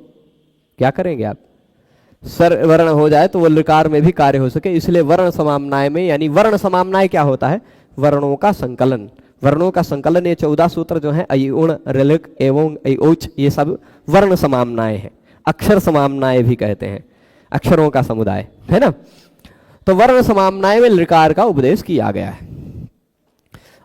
क्या करेंगे आप? स्वर वर्ण हो जाए तो वो लृकार में भी कार्य हो सके, इसलिए वर्ण समाम्नाय में, यानी वर्ण समाम्नाय क्या होता है? वर्णों का संकलन, वर्णों का संकलन, ये 14 सूत्र जो है ऐ उण ऋलिक एवं ऐ औच, ये सब वर्ण समामनाएं हैं, अक्षर समामनाएं भी कहते हैं, अक्षरों का समुदाय है ना। तो वर्ण समामनाएं में लृकार का उपदेश किया गया है।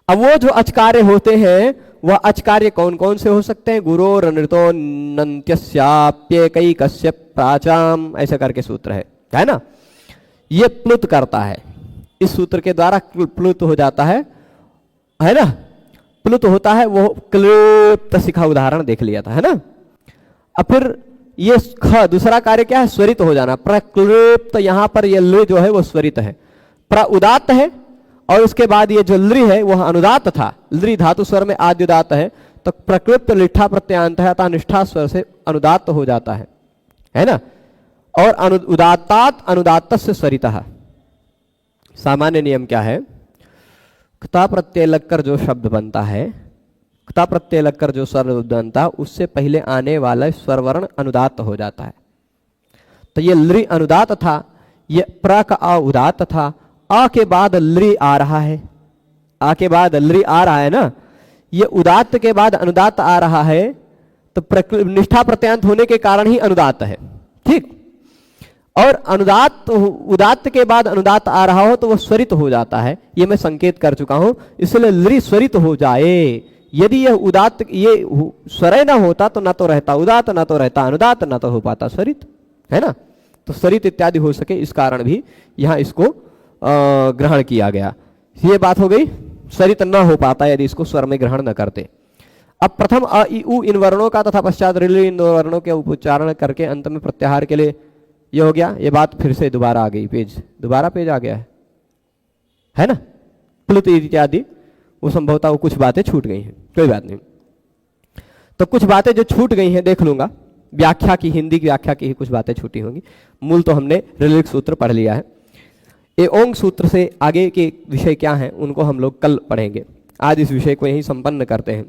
अब वो जो अचकार्य होते हैं वह अचकार्य कौन कौन से हो सकते हैं? गुरो रणृतो नंत्यस्याप्य कई कश्यप प्राचाम, ऐसे करके सूत्र है ना। ये प्लुत करता है, इस सूत्र के द्वारा प्लुत हो जाता है ना, प्लुत होता है। वो क्लृप्त सिखा उदाहरण देख लिया था, है ना। अब फिर ये दूसरा कार्य क्या है? स्वरित हो जाना, प्रक्लृप्त। यहां पर ये लृ जो है वो स्वरित है, प्रउदात्त है, और उसके बाद ये जो लृ है वह अनुदात था। लृ धातु स्वर में आद्य उदात्त है, तो प्रक्लृप्त लिट्ठा प्रत्यांत है, अतः निष्ठा स्वर से अनुदात्त हो जाता है ना। और उदात्तात अनुदात्त से स्वरितः। सामान्य नियम क्या है? क्ता प्रत्यय लगकर जो शब्द बनता है, क्ता प्रत्यय लगकर जो स्वर बनता है, उससे पहले आने वाला स्वर वर्ण अनुदात्त हो जाता है। तो ये लृ अनुदात्त था, ये प्र का अ उदात्त था, अ के बाद लृ आ रहा है, आ के बाद लृ आ रहा है ना, ये उदात्त के बाद अनुदात्त आ रहा है, तो निष्ठा प्रत्यांत होने के कारण ही अनुदात्त है, ठीक। और अनुदात्त उदात्त के बाद अनुदात्त आ रहा हो तो वह स्वरित हो जाता है, ये मैं संकेत कर चुका हूं। इसलिए लृ स्वरित हो जाए, यदि यह उदात्त ये स्वरय ना होता तो ना तो रहता उदात्त, ना तो रहता अनुदात्त, ना तो हो पाता स्वरित, है ना। तो स्वरित इत्यादि हो सके, इस कारण भी यहां इसको ग्रहण किया गया। ये बात हो गई, स्वरित न हो पाता यदि इसको स्वर में ग्रहण न करते। अब प्रथम अ इ उ इन वर्णों का तथा पश्चात ऋ इन दो वर्णों के उच्चारण करके अंत में प्रत्याहार के लिए ये हो गया। ये बात फिर से दोबारा आ गई, दोबारा पेज आ गया है ना। प्लुत इत्यादि वो संभवतः वो कुछ बातें छूट गई हैं, कोई बात नहीं। तो कुछ बातें जो छूट गई हैं देख लूंगा, व्याख्या की, हिंदी की व्याख्या की ही कुछ बातें छूटी होंगी। मूल तो हमने ऋलिक सूत्र पढ़ लिया है। ये ओंग सूत्र से आगे के विषय क्या हैं उनको हम लोग कल पढ़ेंगे। आज इस विषय को यहीं संपन्न करते हैं,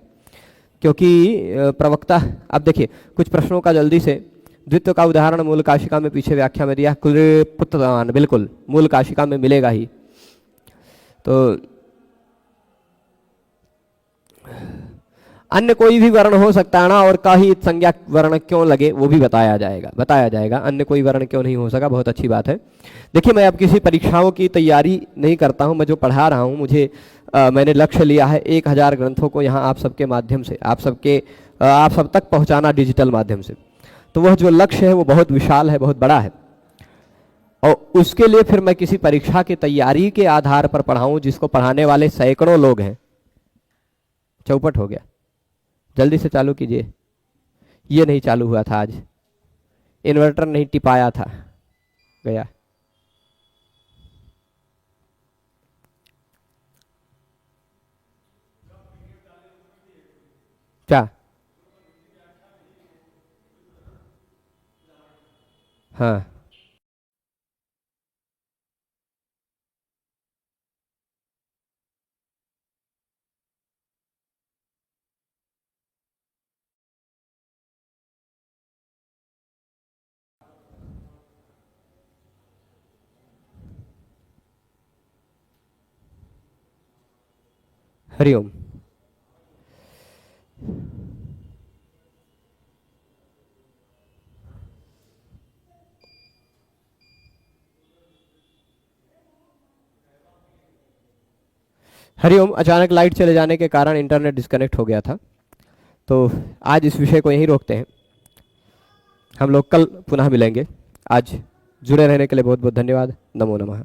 क्योंकि प्रवक्ता, अब देखिए कुछ प्रश्नों का जल्दी से। द्वित्व का उदाहरण मूल काशिका में पीछे व्याख्या में दिया, क्लृप्तवान, बिल्कुल मूल काशिका में मिलेगा ही। तो अन्य कोई भी वर्ण हो सकता है ना, और का ही संज्ञा वर्ण क्यों लगे वो भी बताया जाएगा। अन्य कोई वर्ण क्यों नहीं हो सका, बहुत अच्छी बात है। देखिए मैं अब किसी परीक्षाओं की तैयारी नहीं करता हूं, मैं जो पढ़ा रहा हूं, मुझे मैंने लक्ष्य लिया है 1000 ग्रंथों को यहाँ आप सबके माध्यम से, आप सब तक पहुँचाना डिजिटल माध्यम से। तो वह जो लक्ष्य है वो बहुत विशाल है, बहुत बड़ा है, और उसके लिए फिर मैं किसी परीक्षा की तैयारी के आधार पर पढ़ाऊं जिसको पढ़ाने वाले सैकड़ों लोग हैं। चौपट हो गया, जल्दी से चालू कीजिए। ये नहीं चालू हुआ था आज, इन्वर्टर नहीं टिपाया था, गया। क्या? हाँ हरिओम। हरिओम। अचानक लाइट चले जाने के कारण इंटरनेट डिस्कनेक्ट हो गया था, तो आज इस विषय को यहीं रोकते हैं। हम लोग कल पुनः मिलेंगे। आज जुड़े रहने के लिए बहुत बहुत धन्यवाद। नमो नमः।